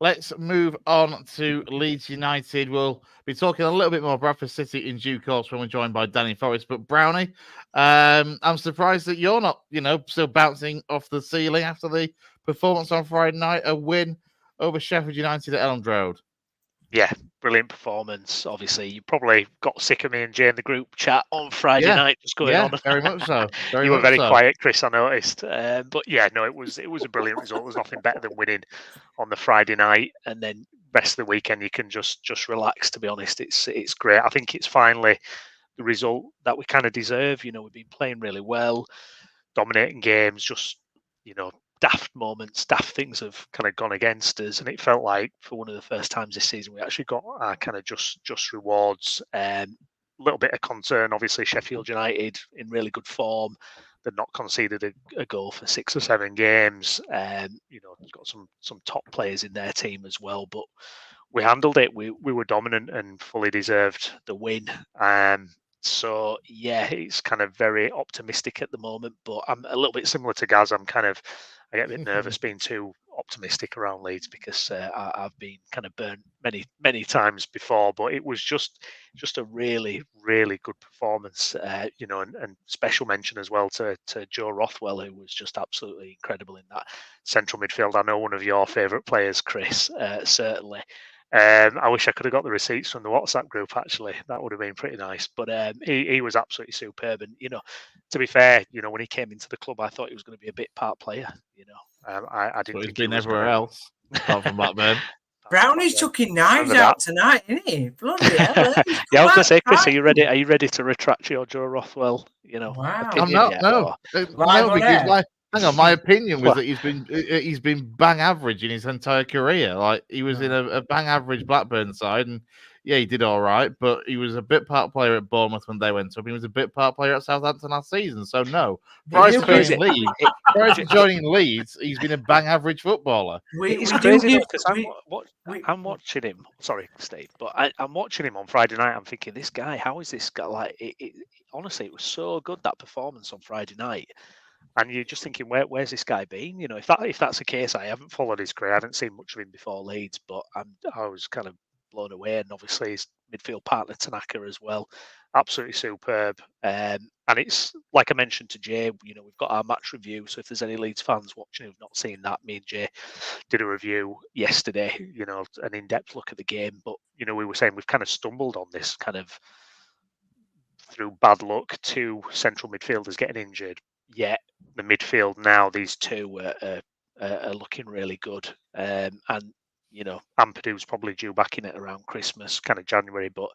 Let's move on to Leeds United. We'll be talking a little bit more Bradford City in due course when we're joined by Danny Forrest. But Browney, I'm surprised that you're not, still bouncing off the ceiling after the performance on Friday night, a win over Sheffield United at Elland Road. Yeah, brilliant performance. Obviously, you probably got sick of me and Jay in the group chat on Friday night, just going on. Very much so. You were very quiet, Chris, I noticed. But yeah, no, it was a brilliant result. There's nothing better than winning on the Friday night, and then rest of the weekend you can just relax. To be honest, it's great. I think it's finally the result that we kind of deserve. We've been playing really well, dominating games, just daft moments, daft things have kind of gone against us, and it felt like for one of the first times this season we actually got our kind of just rewards. A little bit of concern, obviously, Sheffield United in really good form. They've not conceded a goal for 6 or 7 games. Got some top players in their team as well, but we handled it. We were dominant and fully deserved the win. So yeah, it's kind of very optimistic at the moment, but I'm a little bit similar to Gaz. I get a bit nervous being too optimistic around Leeds because I've been kind of burnt many times before. But it was just a really, really good performance, and special mention as well to Joe Rothwell, who was just absolutely incredible in that central midfield. I know one of your favourite players, Chris, certainly. I wish I could have got the receipts from the WhatsApp group. Actually, that would have been pretty nice. But he was absolutely superb. And to be fair, when he came into the club, I thought he was going to be a bit part player. I didn't think he's been everywhere else apart from Blackburn. Brownie's chucking knives out tonight, isn't he? Bloody hell! Yeah, I was going to say, Chris, are you ready? Are you ready to retract your Joe Rothwell? Wow. I'm not. No, because my opinion was that he's been bang average in his entire career. Like he was in a bang average Blackburn side, and yeah, he did all right. But he was a bit part player at Bournemouth when they went up. He was a bit part player at Southampton last season. So no, prior to joining Leeds, he's been a bang average footballer. It's crazy because I'm watching him. Sorry, Steve, but I'm watching him on Friday night. I'm thinking, this guy, how is this guy? Like, honestly, it was so good, that performance on Friday night. And you're just thinking, where's this guy been? If that's the case, I haven't followed his career. I haven't seen much of him before Leeds, but I was kind of blown away. And obviously his midfield partner Tanaka as well, absolutely superb. And it's like I mentioned to Jay, we've got our match review. So if there's any Leeds fans watching who've not seen that, me and Jay did a review yesterday. An in-depth look at the game. But we were saying we've kind of stumbled on this kind of through bad luck, 2 central midfielders getting injured. Yet the midfield now, these 2 are looking really good. And Ampadu's probably due back in it around Christmas, kind of January. But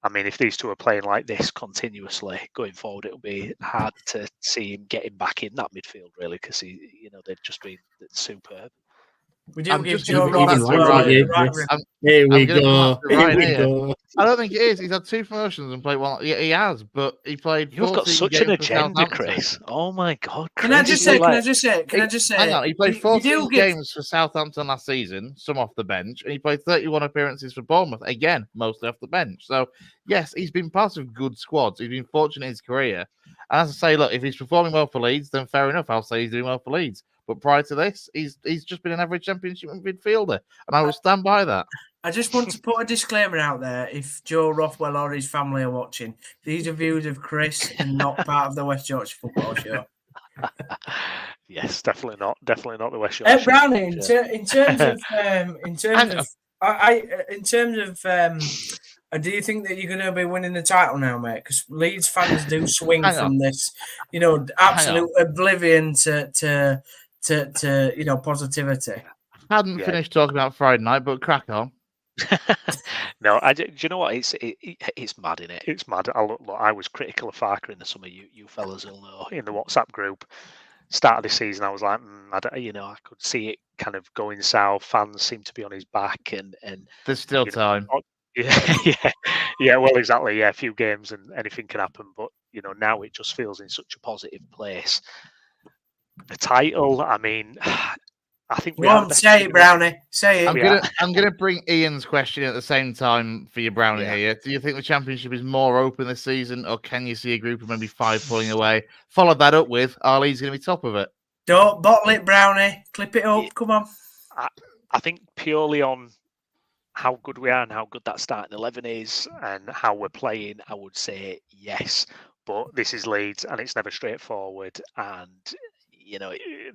I mean, if these 2 are playing like this continuously going forward, it'll be hard to see him getting back in that midfield, really, because they've just been superb. We do give Joe Rothwell. Here we go. I don't think it is. He's had 2 promotions and played one. Yeah, he has, but he played. You've got such an agenda, Chris. Oh my God! Chris. Can I just say? Hang on. He played 14 games for Southampton last season, some off the bench, and he played 31 appearances for Bournemouth, again mostly off the bench. So yes, he's been part of good squads. He's been fortunate in his career. And as I say, look, if he's performing well for Leeds, then fair enough. I'll say he's doing well for Leeds. But prior to this, he's just been an average Championship midfielder, and I will stand by that. I just want to put a disclaimer out there. If Joe Rothwell or his family are watching, these are views of Chris and not part of the West Yorkshire Football Show. Yes, definitely not the West Yorkshire. Brownie, in terms of, do you think that you're going to be winning the title now, mate? Because Leeds fans do swing from this, absolute oblivion to positivity. Hadn't finished talking about Friday night, but crack on. No, do you know what? It's mad, innit? It's mad. I was critical of Farker in the summer. You fellas will know in the WhatsApp group. Start of the season, I was like, I could see it kind of going south. Fans seem to be on his back, and there's still time. Yeah. Well, exactly. Yeah, a few games and anything can happen. But now it just feels in such a positive place. The title, I mean, I think we Go are. on, say it, Brownie. Say I'm it. gonna bring Ian's question at the same time for you, Brownie. Here, do you think the Championship is more open this season, or can you see a group of maybe 5 pulling away? Follow that up with Leeds going to be top of it. Don't bottle it, Brownie. Clip it up. Come on. I think purely on how good we are and how good that starting 11 is and how we're playing, I would say yes. But this is Leeds, and it's never straightforward. And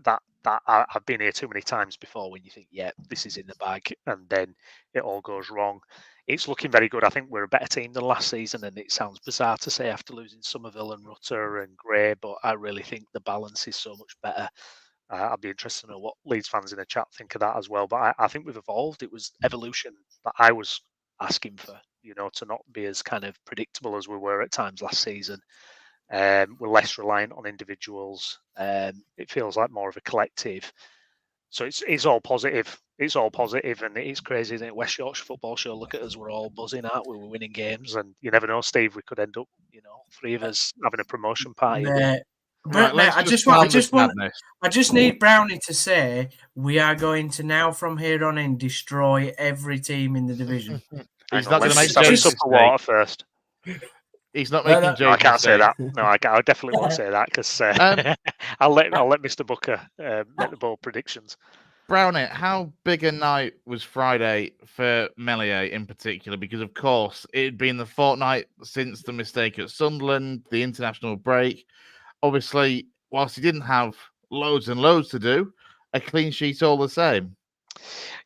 that I've been here too many times before when you think, yeah, this is in the bag, and then it all goes wrong. It's looking very good. I think we're a better team than last season, and it sounds bizarre to say after losing Somerville and Rutter and Gray, but I really think the balance is so much better. I'd be interested to know what Leeds fans in the chat think of that as well. But I think we've evolved. It was evolution that I was asking for, to not be as kind of predictable as we were at times last season. We're less reliant on individuals. It feels like more of a collective. So it's all positive. It's all positive, and it's crazy, isn't it? West Yorkshire Football Show. Look at us, we're all buzzing out. We were winning games, and you never know, Steve. We could end up, 3 of us having a promotion party. Right, Mate, I just need Brownie to say we are going to now from here on in destroy every team in the division. He's not going to make jokes up for water first. He's not making jokes. No, I can't say that. No, I definitely won't say that because I'll let Mr. Booker make the bold predictions. Brownie, how big a night was Friday for Meslier in particular? Because, of course, it had been the fortnight since the mistake at Sunderland, the international break. Obviously, whilst he didn't have loads and loads to do, a clean sheet all the same.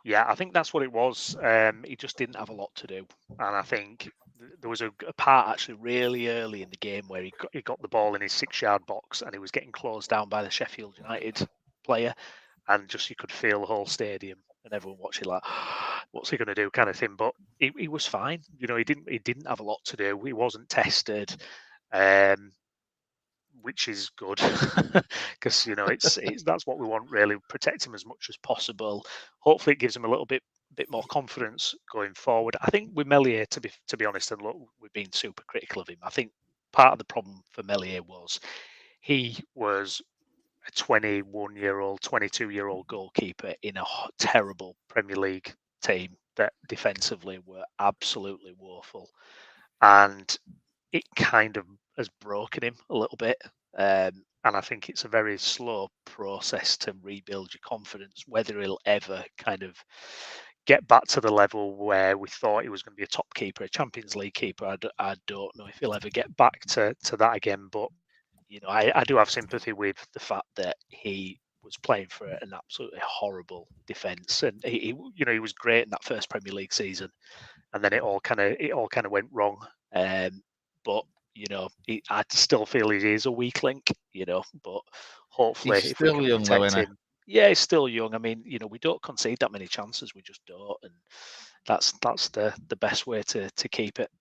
Yeah, I think that's what it was. He just didn't have a lot to do. And I think there was a part actually really early in the game where he got the ball in his 6-yard box and he was getting closed down by the Sheffield United player. And just you could feel the whole stadium and everyone watching like, what's he going to do kind of thing. But he was fine. He didn't have a lot to do. He wasn't tested. Which is good because it's that's what we want, really. Protect him as much as possible. Hopefully it gives him a little bit more confidence going forward. I think with Meslier, to be honest, and look, we've been super critical of him. I think part of the problem for Meslier was he was a 21-year-old, 22-year-old goalkeeper in a terrible Premier League team that defensively were absolutely woeful, and it kind of has broken him a little bit. And I think it's a very slow process to rebuild your confidence, whether he'll ever kind of get back to the level where we thought he was going to be a top keeper, a Champions League keeper. I don't know if he'll ever get back to that again. But, I do have sympathy with the fact that he was playing for an absolutely horrible defence. And he was great in that first Premier League season. And then it all kind of went wrong. But I still feel he is a weak link, but hopefully he's if we still can young, protect though, him. Yeah, he's still young. I mean, we don't concede that many chances, we just don't, and that's the best way to keep it.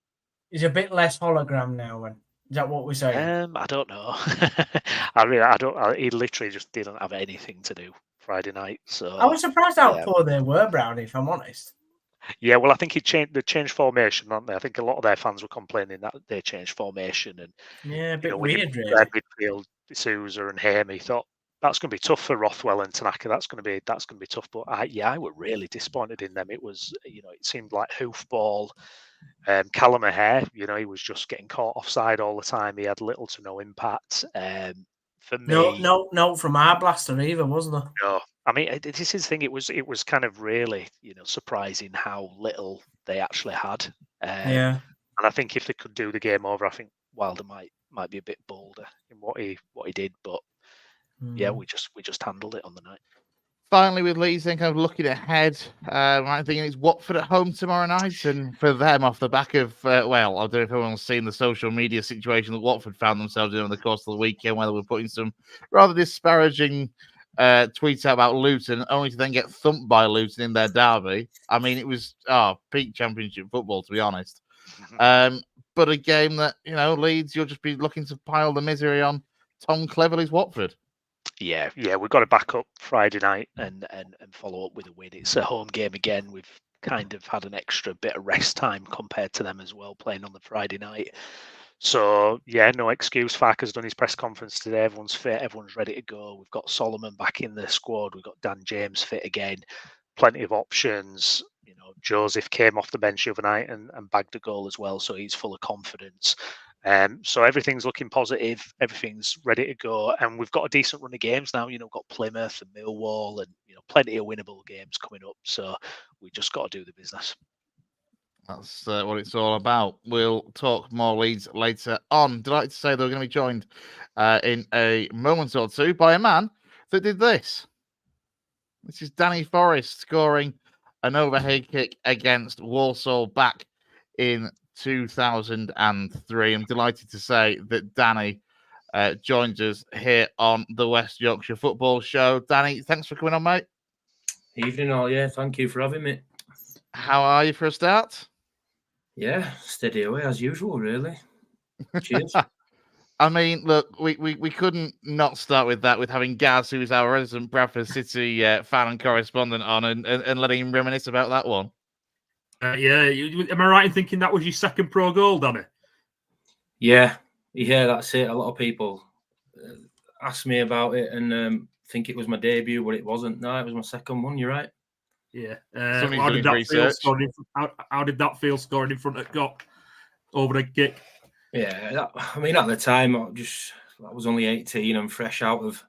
He's a bit less hologram now, then. Is that what we're saying? I don't know. He literally just didn't have anything to do Friday night. So I was surprised how poor they were, Brownie, if I'm honest. Yeah, well, I think they changed formation, aren't they? I think a lot of their fans were complaining that they changed formation, and a bit weird, really. Midfield, Sousa and Hamey thought that's going to be tough for Rothwell and Tanaka. That's going to be tough. But I were really disappointed in them. It was, it seemed like hoofball. Callum O'Hare, he was just getting caught offside all the time. He had little to no impact. For me, no, from our blaster either, wasn't there? No, I mean, this is the thing. It was kind of really, surprising how little they actually had. Yeah. And I think if they could do the game over, I think Wilder might be a bit bolder in what he did. But yeah, we just handled it on the night. Finally, with Leeds, then kind of looking ahead, I'm thinking it's Watford at home tomorrow night, and for them, off the back of I don't know if everyone's seen the social media situation that Watford found themselves in over the course of the weekend, where they were putting some rather disparaging tweets out about Luton, only to then get thumped by Luton in their derby. I mean, it was peak Championship football, to be honest. But a game that Leeds, you'll just be looking to pile the misery on Tom Cleverley's Watford. Yeah, we've got to back up Friday night and follow up with a win. It's a home game again. We've kind of had an extra bit of rest time compared to them as well, playing on the Friday night. So yeah, no excuse. Farker's done his press conference today. Everyone's fit. Everyone's ready to go. We've got Solomon back in the squad. We've got Dan James fit again. Plenty of options. You know, Joseph came off the bench the other night and bagged a goal as well. So he's full of confidence. So everything's looking positive. Everything's ready to go, and we've got a decent run of games now. You know, we've got Plymouth and Millwall, and plenty of winnable games coming up. So we just got to do the business. That's what it's all about. We'll talk more Leeds later on. Delighted to say that we're going to be joined in a moment or two by a man that did this. This is Danny Forrest scoring an overhead kick against Walsall back in 2003. I'm delighted to say that Danny joins us here on the West Yorkshire Football Show. Danny, thanks for coming on, mate. Evening all, yeah. Thank you for having me. How are you for a start? Yeah, steady away as usual, really. Cheers. I mean, look, we couldn't not start with that, with having Gaz, who is our resident Bradford City fan and correspondent, on and letting him reminisce about that one. Yeah, am I right in thinking that was your second pro goal, Danny? Yeah, that's it. A lot of people ask me about it and think it was my debut, but it wasn't. No, it was my second one. You're right. Yeah. Somebody's How did doing that feel research. how did that feel scoring in front of Gott over the kick? Yeah, I mean, at the time, I was only 18 and fresh out of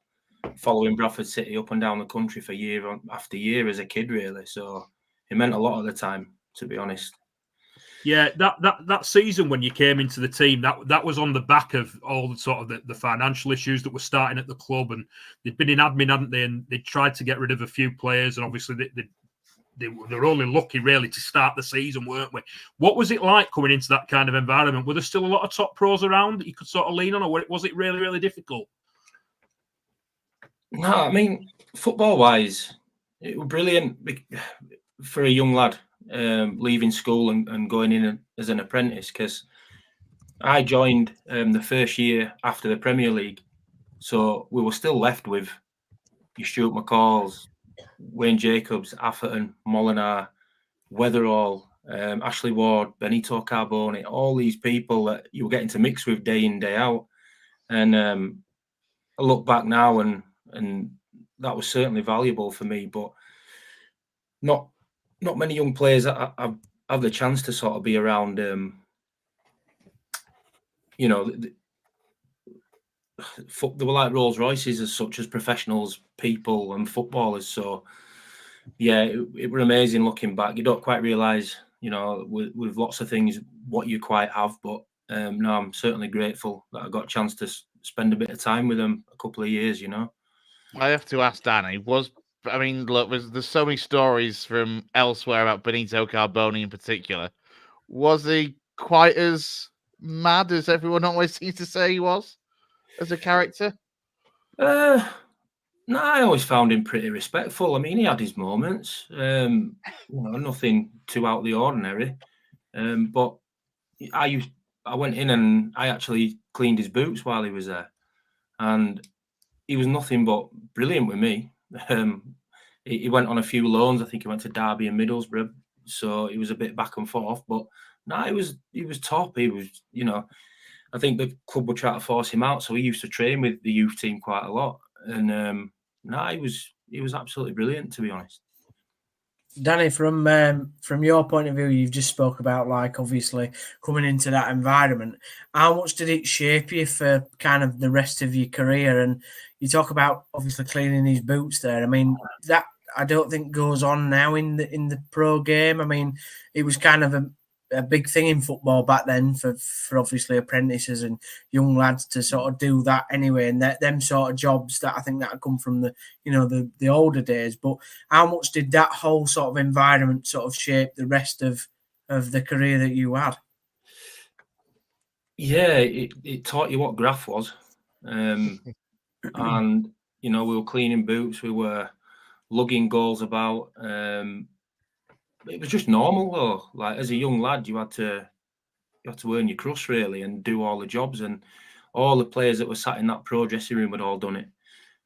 following Bradford City up and down the country for year after year as a kid, really. So it meant a lot at the time, to be honest. Yeah, that season when you came into the team, that was on the back of all the sort of the financial issues that were starting at the club, and they'd been in admin, hadn't they? And they tried to get rid of a few players, and obviously they were only lucky really to start the season, weren't we? What was it like coming into that kind of environment? Were there still a lot of top pros around that you could sort of lean on, or was it really, really difficult? No, I mean, football-wise, it was brilliant for a young lad leaving school and going in as an apprentice, because I joined the first year after the Premier League, so we were still left with your Stuart McCalls, Wayne Jacobs, Atherton, Molinar, Weatherall, Ashley Ward, Benito Carbone, all these people that you were getting to mix with day in, day out. And I look back now and that was certainly valuable for me, but not many young players have the chance to sort of be around, they were like Rolls Royces as such, as professionals, people and footballers. So yeah, it was amazing looking back. You don't quite realise, with lots of things, what you quite have. But no, I'm certainly grateful that I got a chance to spend a bit of time with them, a couple of years, I have to ask Danny, look, there's so many stories from elsewhere about Benito Carbone in particular. Was he quite as mad as everyone always seems to say he was as a character? No, I always found him pretty respectful. I mean, he had his moments, nothing too out of the ordinary. But I went in and I actually cleaned his boots while he was there, and he was nothing but brilliant with me. He went on a few loans. I think he went to Derby and Middlesbrough, so he was a bit back and forth. But no, he was top. He was, I think the club would try to force him out, so he used to train with the youth team quite a lot. And he was absolutely brilliant, to be honest. Danny, from your point of view, you've just spoke about, like, obviously coming into that environment. How much did it shape you for kind of the rest of your career? And you talk about obviously cleaning his boots there. I mean, that I don't think goes on now in the pro game. I mean, it was kind of a big thing in football back then for obviously apprentices and young lads to sort of do that anyway, and them sort of jobs that I think that come from the older days. But how much did that whole sort of environment sort of shape the rest of the career that you had? Yeah, it taught you what graft was, and we were cleaning boots, we were lugging goals about. It was just normal though. Like, as a young lad, you had to earn your crust really and do all the jobs, and all the players that were sat in that pro dressing room had all done it.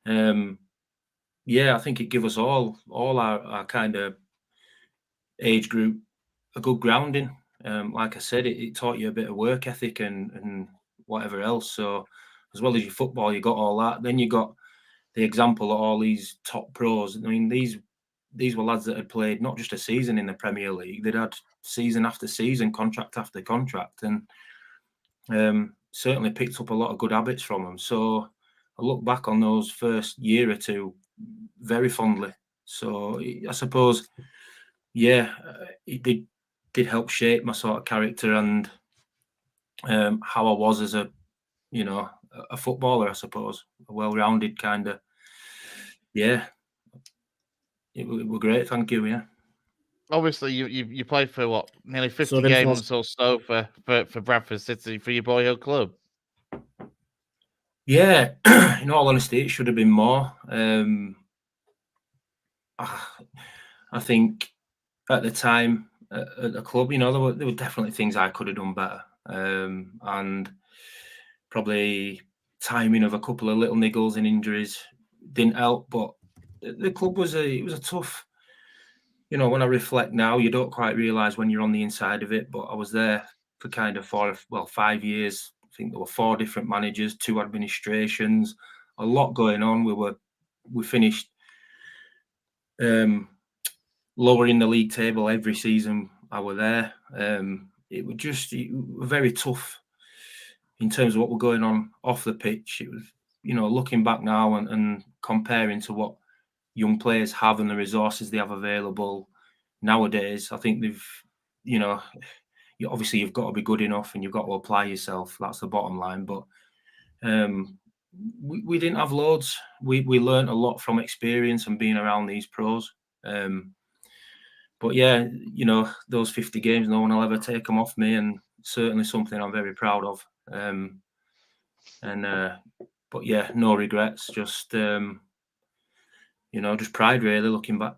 I think it gave us all our kind of age group a good grounding. Like I said, it taught you a bit of work ethic and whatever else. So as well as your football, you got all that. Then you got the example of all these top pros. I mean, these were lads that had played not just a season in the Premier League; they'd had season after season, contract after contract, and certainly picked up a lot of good habits from them. So I look back on those first year or two very fondly. So I suppose, yeah, it did help shape my sort of character and how I was as a footballer, I suppose, a well-rounded kind of. Yeah, it were great. Thank you. Yeah. Obviously, you played for what, nearly 50 So then games or so for Bradford City for your boyhood club. Yeah, in all honesty, it should have been more. I think at the time at the club, there were definitely things I could have done better, and probably timing of a couple of little niggles and injuries didn't help. But the club was a tough. When I reflect now, you don't quite realise when you're on the inside of it. But I was there for kind of 5 years. I think there were 4 different managers, 2 administrations, a lot going on. We finished lower in the league table every season I were there. It was very tough in terms of what were going on off the pitch. It was, looking back now and comparing to what young players have and the resources they have available nowadays, I think they've, obviously you've got to be good enough and you've got to apply yourself. That's the bottom line. But we didn't have loads. We learned a lot from experience and being around these pros. But yeah, those 50 games, no one will ever take them off me, and certainly something I'm very proud of. But yeah, no regrets. Just just pride really looking back.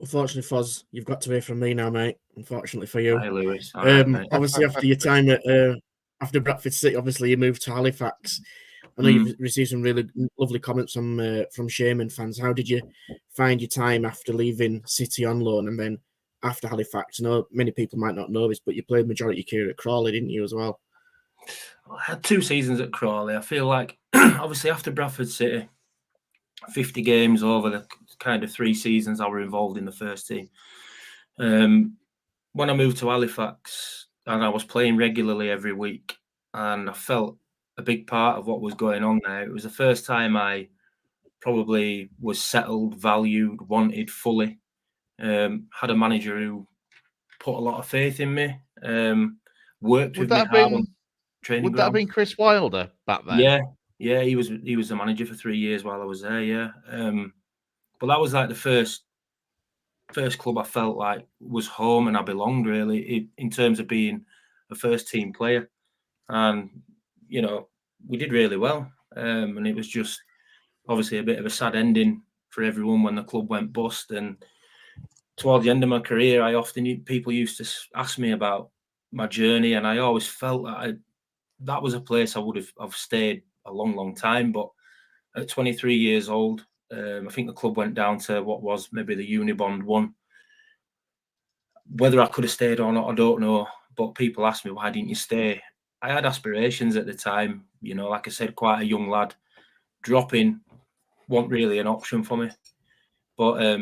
Unfortunately, Foz, you've got to hear from me now, mate. Unfortunately for you. Hi, Lewis. All right, mate. Obviously, after your time at after Bradford City, obviously you moved to Halifax. I know you've received some really lovely comments from Shaman fans. How did you find your time after leaving City on loan and then after Halifax? I know many people might not know this, but you played majority of your career at Crawley, didn't you, as well? I had 2 seasons at Crawley. I feel like, obviously, after Bradford City, 50 games over the kind of 3 seasons I were involved in the first team. When I moved to Halifax, and I was playing regularly every week, and I felt a big part of what was going on there. It was the first time I probably was settled, valued, wanted fully. Had a manager who put a lot of faith in me, worked with me hard on training Would that have been Chris Wilder back then? Yeah, he was the manager for 3 years while I was there. Yeah, but that was like the first club I felt like was home and I belonged really in terms of being a first team player, and we did really well, and it was just obviously a bit of a sad ending for everyone when the club went bust. And toward the end of my career, people used to ask me about my journey, and I always felt that that was a place I would have stayed a long, long time. But at 23 years old, I think the club went down to what was maybe the Unibond 1. Whether I could have stayed or not, I don't know. But people asked me, why didn't you stay? I had aspirations at the time. Like I said, quite a young lad. Dropping wasn't really an option for me. But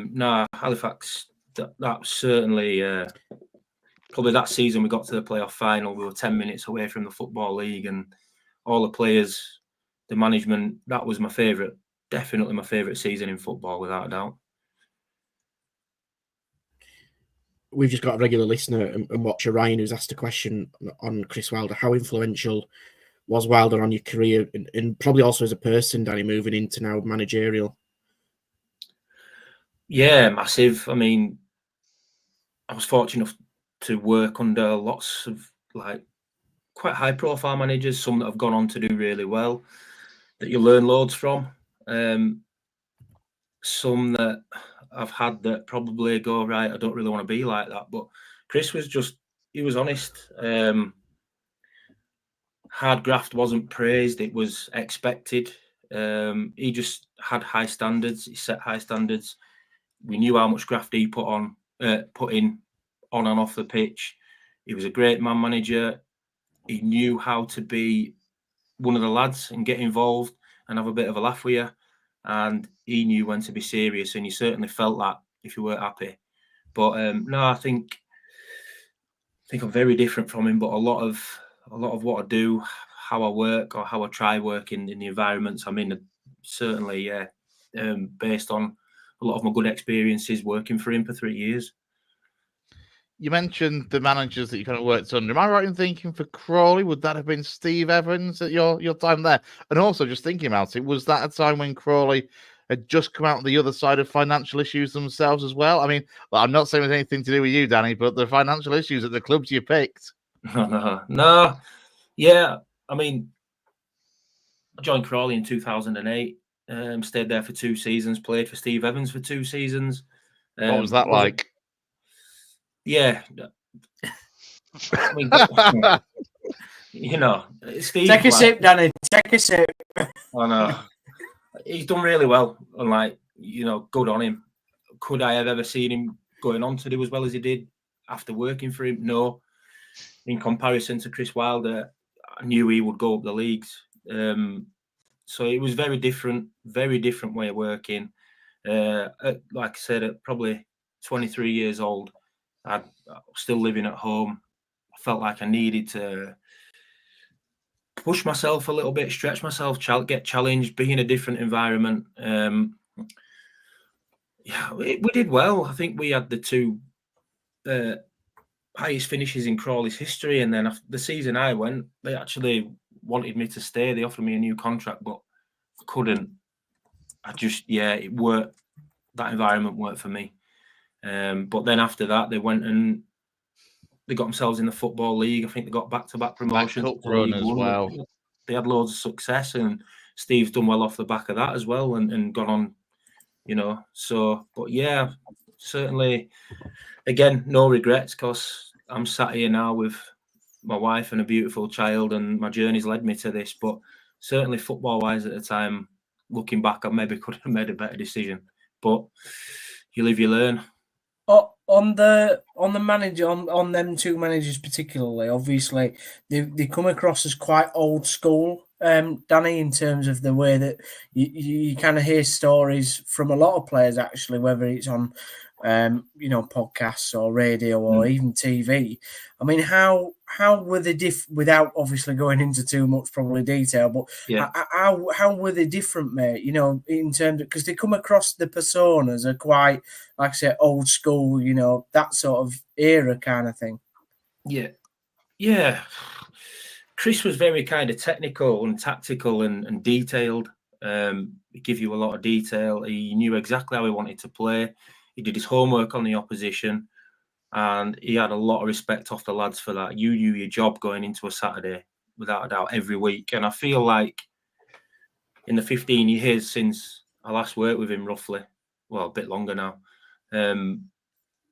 Halifax, that certainly, probably that season we got to the playoff final. We were 10 minutes away from the Football League, and all the players, the management, that was my favourite, definitely my favourite season in football, without a doubt. We've just got a regular listener and watcher, Ryan, who's asked a question on Chris Wilder. How influential was Wilder on your career and probably also as a person, Danny, moving into now managerial? Yeah, massive. I mean, I was fortunate enough to work under lots of quite high profile managers, some that have gone on to do really well, that you learn loads from. Some that I've had that probably go, right, I don't really want to be like that. But Chris he was honest. Hard graft wasn't praised, it was expected. He just had high standards. He set high standards. We knew how much graft he put in on and off the pitch. He was a great man manager. he knew how to be one of the lads and get involved and have a bit of a laugh with you. And he knew when to be serious, and you certainly felt that if you weren't happy. But no, I think I'm very different from him. But a lot of what I do, how I work or how I try working in the environments I'm in, certainly, based on a lot of my good experiences working for him for 3 years. You mentioned the managers that you kind of worked under. Am I right in thinking for Crawley, would that have been Steve Evans at your time there? And also, just thinking about it, was that a time when Crawley had just come out the other side of financial issues themselves as well? I mean, well, I'm not saying it was anything to do with you, Danny, but the financial issues at the clubs you picked. No. Yeah, I mean, I joined Crawley in 2008. Stayed there for 2 seasons. Played for Steve Evans for 2 seasons. What was that like? Yeah, I mean, you know, Steve. Take a sip, Danny. Take a sip. I know he's done really well, and like, you know, good on him. Could I have ever seen him going on to do as well as he did after working for him? No. In comparison to Chris Wilder, I knew he would go up the leagues. So it was very different way of working. Like I said, at probably 23 years old, I was still living at home. I felt like I needed to push myself a little bit, stretch myself, get challenged, be in a different environment. Yeah, we did well. I think we had the 2 highest finishes in Crawley's history. And then after the season I went, they actually wanted me to stay. They offered me a new contract, but I couldn't. It worked. That environment worked for me. But then after that, they went and they got themselves in the Football League. I think they got back-to-back promotions. Cup run as well. They had loads of success, and Steve's done well off the back of that as well, and gone on, you know. So, but yeah, certainly, again, no regrets, because I'm sat here now with my wife and a beautiful child, and my journey's led me to this. But certainly, football-wise at the time, looking back, I maybe could have made a better decision. But you live, you learn. On the manager, on them 2 managers particularly, obviously they come across as quite old school, Danny, in terms of the way that you kind of hear stories from a lot of players, actually, whether it's on podcasts or radio or even TV. I mean, how were they without obviously going into too much probably detail, but yeah, how were they different, mate? You know, in terms of, because they come across, the personas are quite, like I say, old school, you know, that sort of era kind of thing. Yeah. Chris was very kind of technical and tactical and detailed. He give you a lot of detail. He knew exactly how he wanted to play. He did his homework on the opposition, and he had a lot of respect off the lads for that. You knew your job going into a Saturday, without a doubt, every week. And I feel like in the 15 years since I last worked with him, roughly, well, a bit longer now,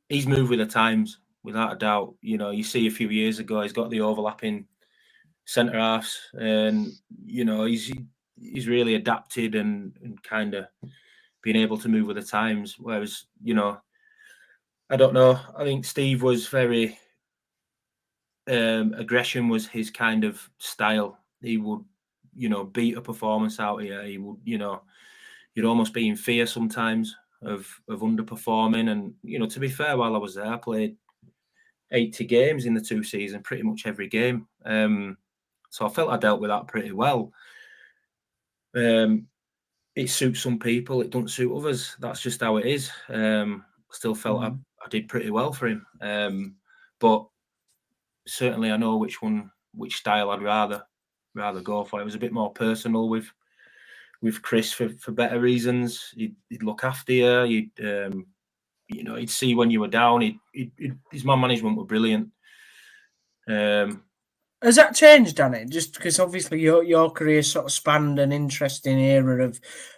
he's moved with the times, without a doubt. You know, you see a few years ago, he's got the overlapping centre halves, and, you know, he's really adapted and kind of being able to move with the times. Whereas, you know, I don't know. I think Steve was very aggression was his kind of style. He would, you know, beat a performance out here. He would, you know, you'd almost be in fear sometimes of underperforming. And, you know, to be fair, while I was there, I played 80 games in the 2 seasons, pretty much every game. So I felt I dealt with that pretty well. It suits some people, it doesn't suit others. That's just how it is. Still felt I did pretty well for him. But certainly I know which style I'd rather go for. It was a bit more personal with Chris for better reasons. He'd look after you. You know, he'd see when you were down. His man management were brilliant. Has that changed, Danny? Just because obviously your career sort of spanned an interesting era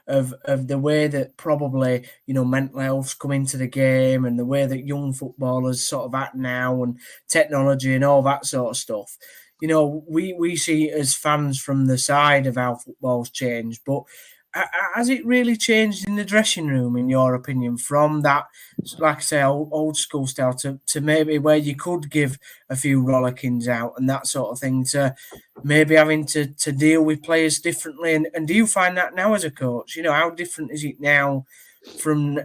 of the way that probably, you know, mental health's come into the game, and the way that young footballers sort of act now, and technology and all that sort of stuff. You know, we see it as fans from the side of how football's changed, but has it really changed in the dressing room, in your opinion, from that, like I say, old school style to maybe where you could give a few rollickings out and that sort of thing, to maybe having to deal with players differently? And do you find that now as a coach? How different is it now from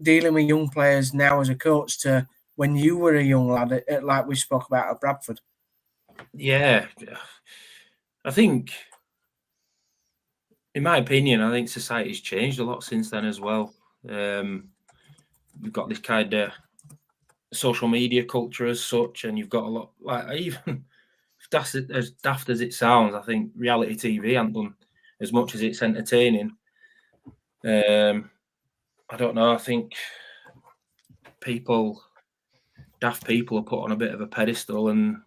dealing with young players now as a coach to when you were a young lad, like we spoke about at Bradford? Yeah, I think, in my opinion, I think society's changed a lot since then as well. We've got this kind of social media culture as such, and you've got a lot, like, even as daft as it sounds, I think reality TV hasn't done as much as it's entertaining. I don't know. I think daft people are put on a bit of a pedestal and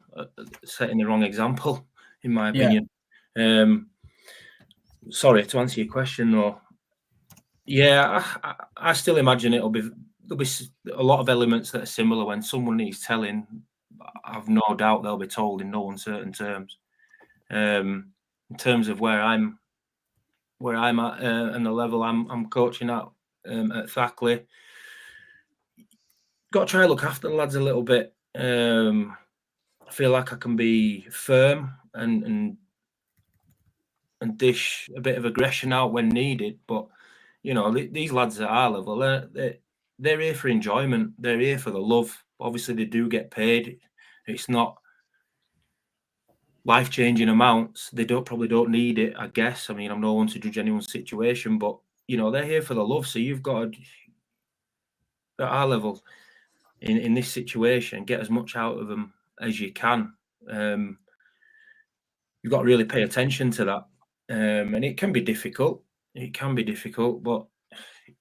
setting the wrong example, in my opinion. Sorry, to answer your question though, yeah, I still imagine there'll be a lot of elements that are similar. When someone needs telling, I've no doubt they'll be told in no uncertain terms. In terms of where I'm at and the level I'm coaching at Thackley, got to try and look after the lads a little bit. I feel like I can be firm and dish a bit of aggression out when needed, but these lads at our level, they're here for enjoyment. They're here for the love. Obviously, they do get paid. It's not life-changing amounts. They probably don't need it, I guess. I mean, I'm no one to judge anyone's situation, but they're here for the love. So you've got to, at our level, in this situation, get as much out of them as you can. You've got to really pay attention to that, and it can be difficult. It can be difficult, but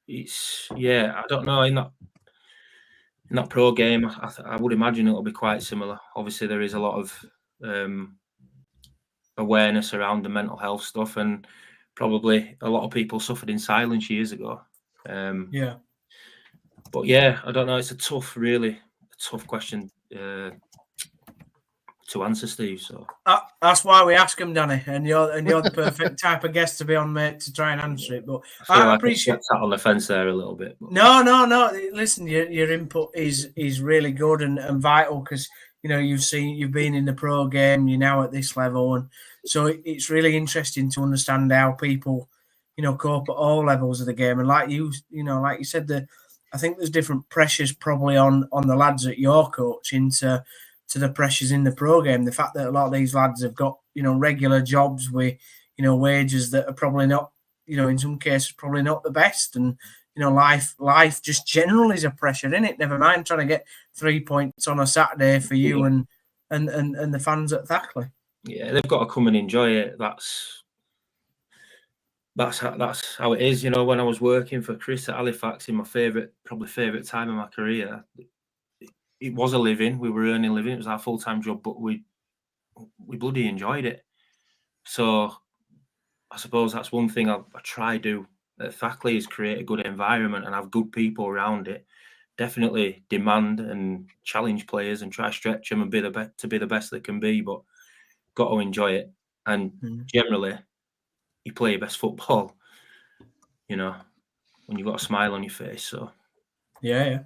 it's, I don't know, in that pro game, I would imagine it'll be quite similar. Obviously, there is a lot of awareness around the mental health stuff, and probably a lot of people suffered in silence years ago. But I don't know. It's a tough question to answer, Steve. So that's why we ask him, Danny, and you're the perfect type of guest to be on, mate, to try and answer it. But I appreciate sat on the fence there a little bit. But. No. Listen, your input is really good and vital, because you've been in the pro game, you're now at this level, and so it's really interesting to understand how people cope at all levels of the game. And like you said, I think there's different pressures probably on the lads that you're coaching to the pressures in the pro game. The fact that a lot of these lads have got regular jobs with wages that are probably not, in some cases probably not the best, and life just generally is a pressure in it. Never mind trying to get 3 points on a Saturday for you and the fans at Thackley. Yeah, they've got to come and enjoy it. That's how it is. When I was working for Chris at Halifax in my favourite time of my career, it was a living. We were earning a living. It was our full-time job, but we bloody enjoyed it. So I suppose that's one thing I try to do at Thackley, is create a good environment and have good people around it. Definitely demand and challenge players and try to stretch them and be the best they can be, but got to enjoy it. And generally, you play your best football, when you've got a smile on your face. So yeah.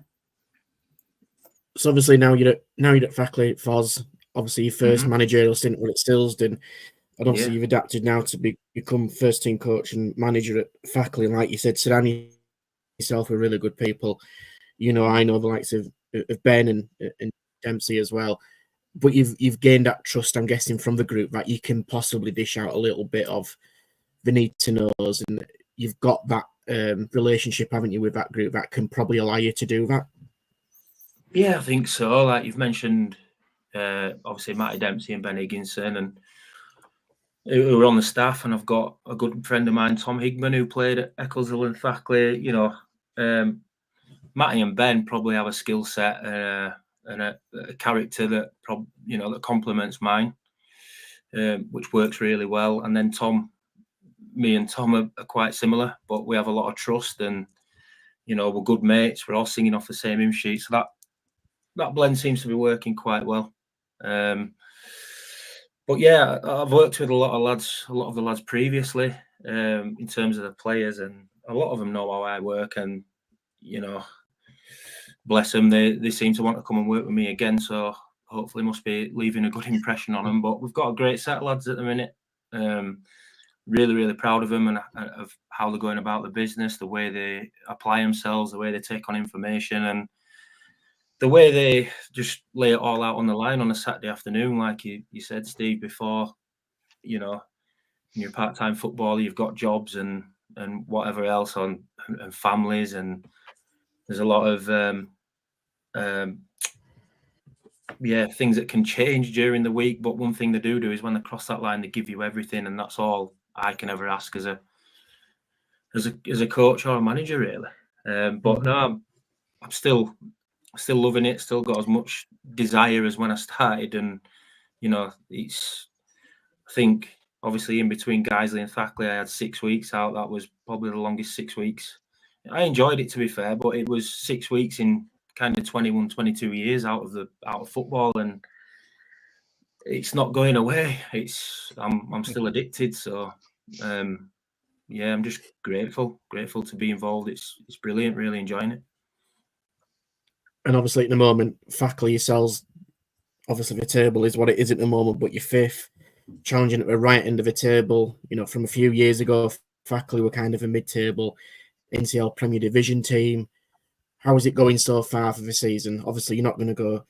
So obviously now you're at Thackley, Foz. Obviously your first managerial stint were at Stilsden, and obviously you've adapted now to become first team coach and manager at Thackley. And like you said, surrounding yourself with really good people. I know the likes of Ben and Dempsey as well. But you've gained that trust, I'm guessing, from the group, that you can possibly dish out a little bit of the need to knows, and you've got that relationship, haven't you, with that group that can probably allow you to do that. Yeah, I think so. Like you've mentioned, obviously Matty Dempsey and Ben Higginson, and who were on the staff, and I've got a good friend of mine, Tom Higman, who played at Eccleshill and Thackley. Matty and Ben probably have a skill set and a character that that complements mine, which works really well. And then me and Tom are quite similar, but we have a lot of trust, and we're good mates. We're all singing off the same hymn sheet, so that blend seems to be working quite well. But yeah, I've worked with a lot of the lads previously, in terms of the players, and a lot of them know how I work, and bless them, they seem to want to come and work with me again. So hopefully, must be leaving a good impression on them. But we've got a great set of lads at the minute. Really, really proud of them and of how they're going about the business, the way they apply themselves, the way they take on information, and the way they just lay it all out on the line on a Saturday afternoon. Like you said, Steve, before, in your part-time footballer, you've got jobs and whatever else and families, and there's a lot of things that can change during the week. But one thing they do is when they cross that line, they give you everything, and that's all I can ever ask as a coach or a manager, really. But no, I'm still loving it. Still got as much desire as when I started, and it's. I think obviously in between Guiseley and Thackley, I had 6 weeks out. That was probably the longest 6 weeks. I enjoyed it, to be fair, but it was 6 weeks in kind of 21, 22 years out of football, and it's not going away. I'm still addicted. So I'm just grateful to be involved. It's brilliant, really enjoying it. And obviously at the moment, Thackley yourselves, obviously the table is what it is at the moment, but you're fifth, challenging at the right end of the table. From a few years ago, Thackley were kind of a mid-table NCL Premier Division team. How is it going so far for the season? Obviously, you're not going to go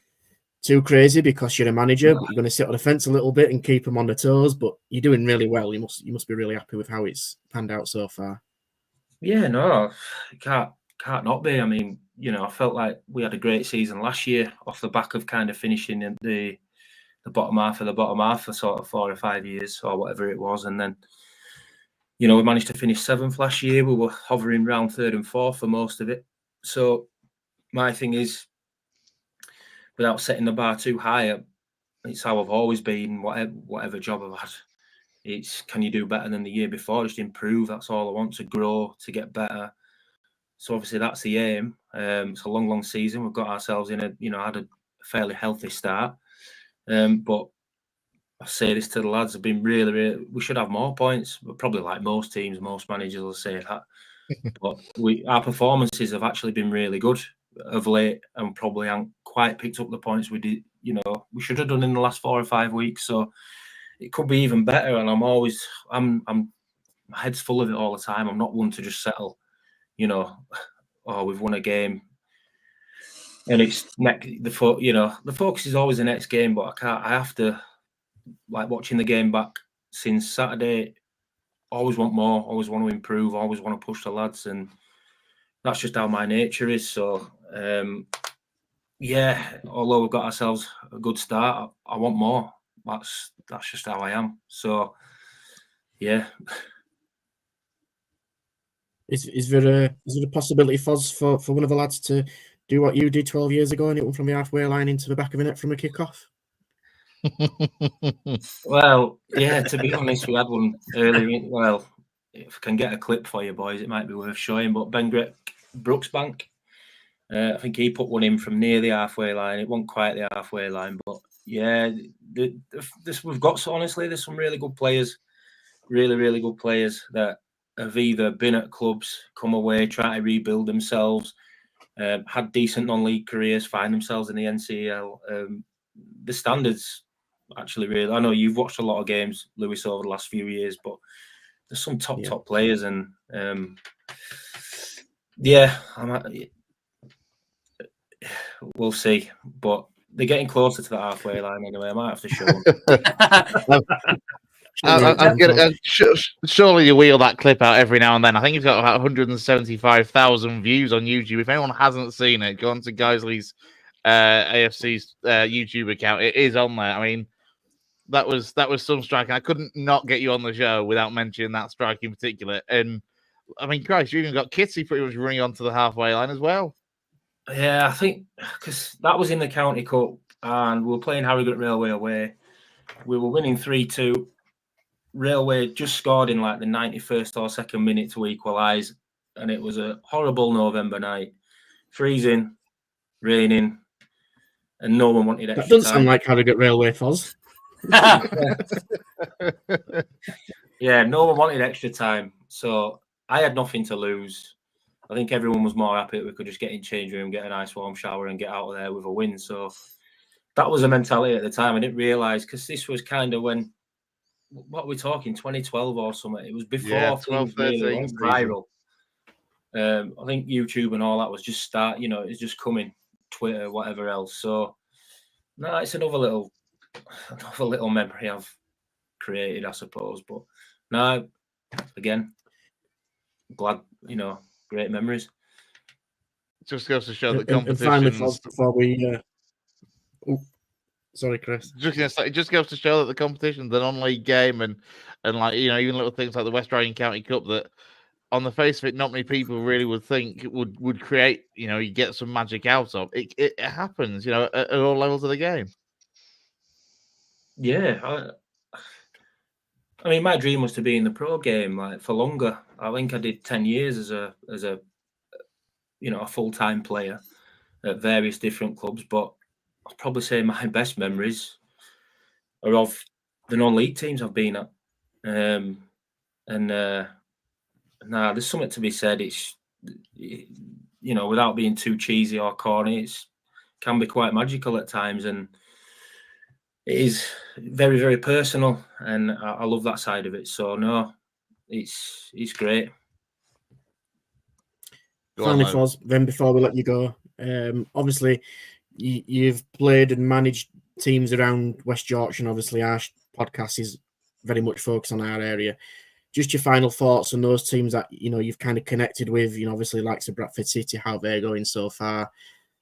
too crazy because you're a manager, but you're going to sit on the fence a little bit and keep them on the toes. But you're doing really well. You must be really happy with how it's panned out so far. Yeah, no, can't not be. I mean, I felt like we had a great season last year off the back of kind of finishing in the bottom half of the bottom half for sort of 4 or 5 years or whatever it was, and then we managed to finish 7th last year. We were hovering around 3rd and 4th for most of it. So my thing is, without setting the bar too high, it's how I've always been. Whatever job I've had, it's can you do better than the year before? Just improve. That's all I want, to grow, to get better. So obviously that's the aim. It's a long season. We've got ourselves in had a fairly healthy start. But I say this to the lads, have been really, we should have more points. But probably like most teams, most managers will say that. But our performances have actually been really good of late, and probably haven't quite picked up the points we did. We should have done in the last 4 or 5 weeks. So it could be even better. And I'm my head's full of it all the time. I'm not one to just settle. We've won a game, and it's the focus is always the next game. But I have to, like, watching the game back since Saturday, always want more, always want to improve, always want to push the lads, and that's just how my nature is. So although we've got ourselves a good start, I want more. That's just how I am. So yeah. Is there a possibility, Foz, for one of the lads to do what you did 12 years ago and hit one from the halfway line into the back of the net from a kick-off? Well, yeah, to be honest, we had one earlier. Well, if I can get a clip for you boys, it might be worth showing. But Ben Brooksbank, I think he put one in from near the halfway line. It wasn't quite the halfway line, but yeah, we've got, honestly, there's some really good players, really good players that have either been at clubs, come away, try to rebuild themselves, had decent non-league careers, find themselves in the NCL. The standards, actually, really. I know you've watched a lot of games, Lewis, over the last few years, but there's some top players, and we'll see. But they're getting closer to the halfway line anyway. I might have to show them. Surely you wheel that clip out every now and then. I think it's got about 175,000 views on YouTube. If anyone hasn't seen it, go on to Guiseley's AFC's YouTube account. It is on there. I mean, that was some striking. I couldn't not get you on the show without mentioning that strike in particular. And I mean, Christ, you even got Kitty pretty much running onto the halfway line as well. Yeah, I think because that was in the County Cup and we were playing Harrogate Railway away. We were winning 3-2. Railway just scored in like the 91st or 2nd minute to equalise, and it was a horrible November night, freezing, raining, and no one wanted extra time. That doesn't time. sound like Harrogate Railway, Foz. Yeah, no one wanted extra time. So I had nothing to lose. I think everyone was more happy that we could just get in change room, get a nice warm shower and get out of there with a win. So that was a mentality at the time. I didn't realise, because this was kind of when, what are we talking, 2012 or something? It was before 12, things really 13 went season. viral. I think YouTube and all that was just it's just coming, Twitter, whatever else. So no, it's another little memory I've created, I suppose. But no, again, glad, great memories. Just goes to show that And finally, competitions. before we, sorry, Chris. Just gonna say, it just goes to show that the competition's a non-league game, and like, even little things like the West Riding County Cup that, on the face of it, not many people really would think would create. You get some magic out of it. It happens, at all levels of the game. Yeah, I mean, my dream was to be in the pro game like for longer. I think I did 10 years as a a full-time player at various different clubs, but I'd probably say my best memories are of the non-league teams I've been at. There's something to be said. It's, without being too cheesy or corny, it can be quite magical at times, and it is very, very personal, and I love that side of it. So no, it's great. Finally, Foz, then before we let you go, obviously you've played and managed teams around West Yorkshire, and obviously our podcast is very much focused on our area. Just your final thoughts on those teams that you've kind of connected with. Obviously, like Bradford City, how they're going so far.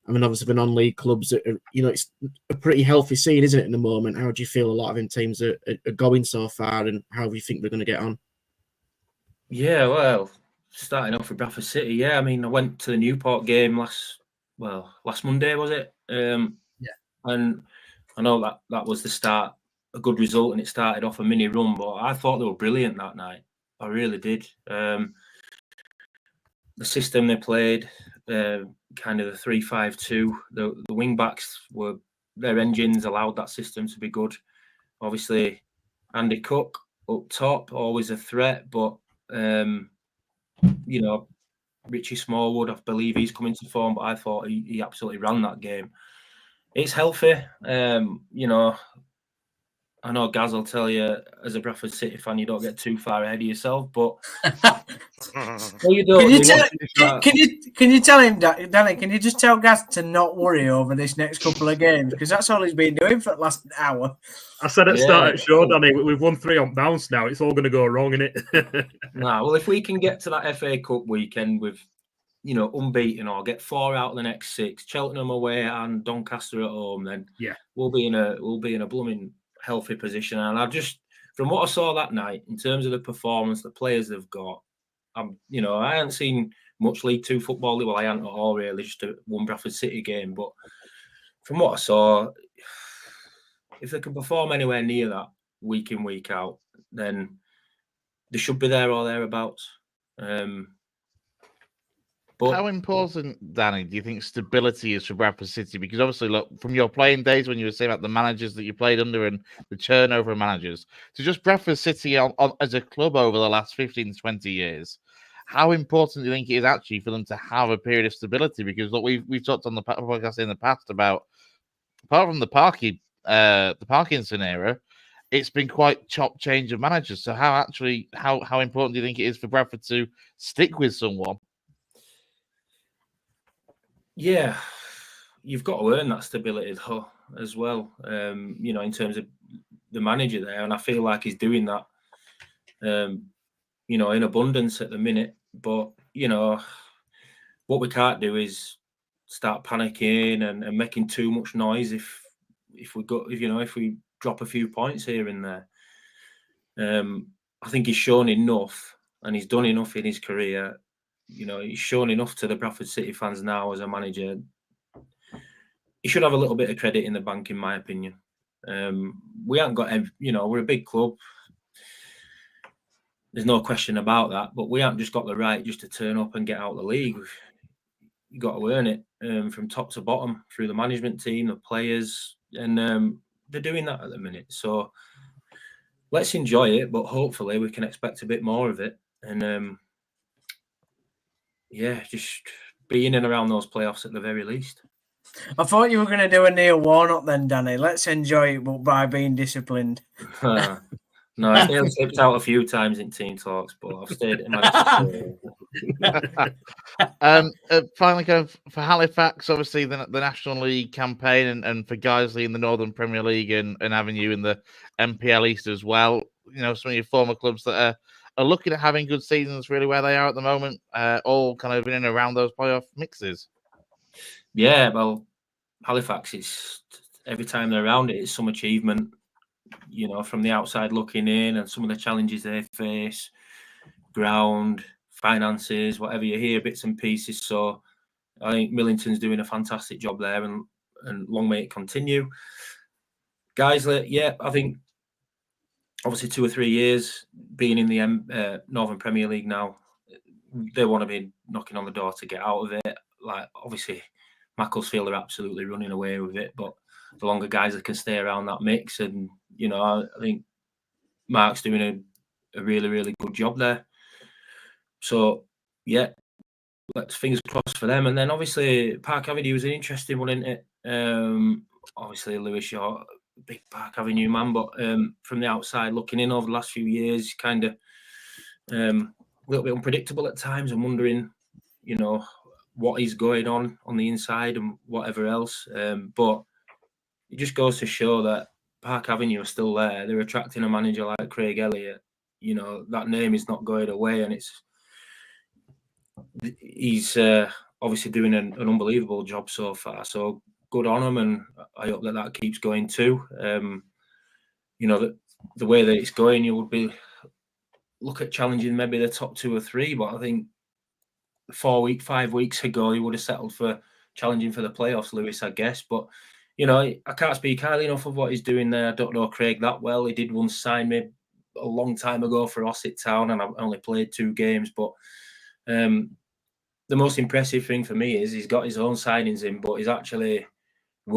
I mean, obviously, the non-league clubs, it's a pretty healthy scene, isn't it, in the moment? How do you feel a lot of them teams are going so far, and how do you think they're going to get on? Yeah, well, starting off with Bradford City, yeah. I mean, I went to the Newport game last Monday, was it? Yeah. And I know that was the start, a good result, and it started off a mini run, but I thought they were brilliant that night. I really did. The system they played, kind of the 3-5-2, the wing backs their engines allowed that system to be good. Obviously, Andy Cook up top, always a threat, but Richie Smallwood, I believe he's coming to form, but I thought he absolutely ran that game. It's healthy. I know Gaz will tell you, as a Bradford City fan, you don't get too far ahead of yourself, but no, you don't. Can you tell him, Danny? Can you just tell Gaz to not worry over this next couple of games, because that's all he's been doing for the last hour. I said at the start of the show, Danny, we've won 3 on bounce now. It's all going to go wrong, isn't it? Well, if we can get to that FA Cup weekend with, unbeaten, or get 4 out of the next 6, Cheltenham away and Doncaster at home, then we'll be in a blooming healthy position. And from what I saw that night, in terms of the performance, the players they've got, I haven't seen much League 2 football. Well, I haven't at all, really, just one Bradford City game. But from what I saw, if they can perform anywhere near that week in, week out, then they should be there or thereabouts. But how important, Danny, do you think stability is for Bradford City? Because obviously, look, from your playing days when you were saying about the managers that you played under and the turnover of managers, to just Bradford City on as a club over the last 15 to 20 years, how important do you think it is actually for them to have a period of stability? Because look, we've talked on the podcast in the past about, apart from the Parkinson era, it's been quite chop change of managers. So how important do you think it is for Bradford to stick with someone? Yeah, you've got to earn that stability though, as well. In terms of the manager there, and I feel like he's doing that, in abundance at the minute. But what we can't do is start panicking and making too much noise if we drop a few points here and there. I think he's shown enough, and he's done enough in his career. He's shown enough to the Bradford City fans now as a manager. He should have a little bit of credit in the bank, in my opinion. We haven't got, we're a big club. There's no question about that. But we haven't just got the right just to turn up and get out of the league. You've got to earn it from top to bottom through the management team, the players, and they're doing that at the minute. So let's enjoy it, but hopefully we can expect a bit more of it. And just be in and around those playoffs at the very least. I thought you were going to do a Neil Warnock then, Danny. Let's enjoy it, but by being disciplined. No, it's nearly slipped out a few times in team talks, but I've stayed in my. Finally, kind of for Halifax, obviously the National League campaign, and for Guiseley in the Northern Premier League, and having you in the MPL East as well. You know, some of your former clubs that are looking at having good seasons, really where they are at the moment, all kind of in and around those playoff mixes. Yeah, well, Halifax is every time they're around it, it's some achievement. You know, from the outside looking in, and some of the challenges they face, ground, finances, whatever you hear, bits and pieces. So I think Millington's doing a fantastic job there, and long may it continue. Guiseley, yeah, I think obviously 2 or 3 years being in the Northern Premier League now, they want to be knocking on the door to get out of it. Like, obviously, Macclesfield are absolutely running away with it, but the longer guys that can stay around that mix, and you know, I think Mark's doing a really, really good job there. So yeah, let's fingers crossed for them. And then obviously Park Avenue was an interesting one, isn't it? Obviously Lewis Shaw, big Park Avenue man, but from the outside looking in over the last few years, kind of a little bit unpredictable at times. I'm wondering, you know, what is going on the inside and whatever else. But it just goes to show that Park Avenue are still there. They're attracting a manager like Craig Elliott. You know, that name is not going away, and he's obviously doing an unbelievable job so far. So good on him, and I hope that keeps going too. You know, the way that it's going, you would be look at challenging maybe the top 2 or 3, but I think 5 weeks ago, he would have settled for challenging for the playoffs, Lewis, I guess. But you know, I can't speak highly enough of what he's doing there. I don't know Craig that well. He did once sign me a long time ago for Ossett Town, and I've only played 2 games. But the most impressive thing for me is he's got his own signings in, but he's actually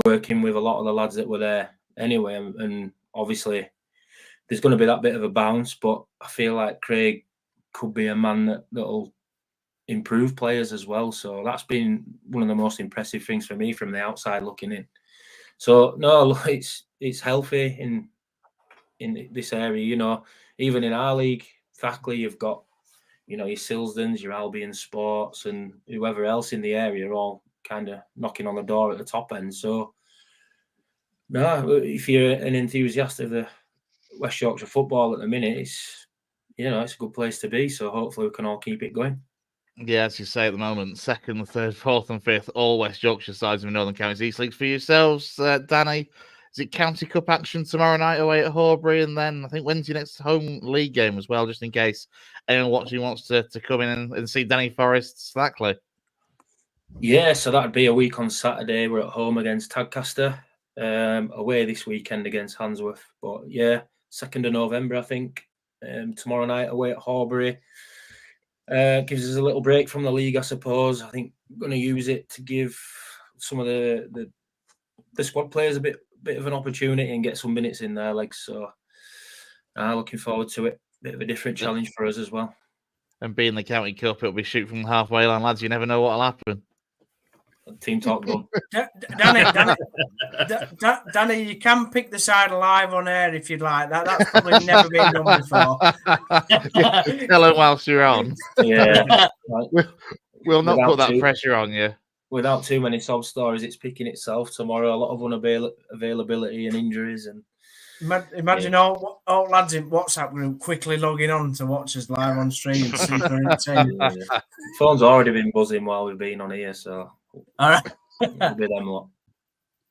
working with a lot of the lads that were there anyway. And obviously, there's going to be that bit of a bounce, but I feel like Craig could be a man that'll improve players as well. So that's been one of the most impressive things for me from the outside looking in. So no, it's healthy in this area. You know, even in our league, Thackley, you've got, you know, your Silsdens, your Albion Sports, and whoever else in the area are all kind of knocking on the door at the top end. So no, if you're an enthusiast of the West Yorkshire football at the minute, it's a good place to be. So hopefully we can all keep it going. Yeah, as you say at the moment, 2nd, 3rd, 4th, and 5th, all West Yorkshire sides in Northern Counties East League. For yourselves, Danny, is it County Cup action tomorrow night away at Horbury? And then I think when's your next home league game as well, just in case anyone watching wants to come in and see Danny Forrest Thackley? Yeah, so that'd be a week on Saturday. We're at home against Tadcaster, away this weekend against Handsworth. But yeah, 2nd of November, I think. Tomorrow night away at Horbury. Gives us a little break from the league, I suppose. I think we're going to use it to give some of the squad players a bit of an opportunity and get some minutes in their legs. So looking forward to it. Bit of a different challenge for us as well. And being the County Cup, it'll be shoot from the halfway line, lads. You never know what'll happen. Team talk done. Danny, you can pick the side live on air if you'd like. That's probably never been done before. Tell them whilst you're on. Yeah. We'll not put that pressure on you. Without too many sob stories, it's picking itself tomorrow. A lot of unavailability and injuries. And imagine all lads in WhatsApp group quickly logging on to watch us live on stream. Super entertaining. Phone's already been buzzing while we've been on here, so all right. It'll be them lot.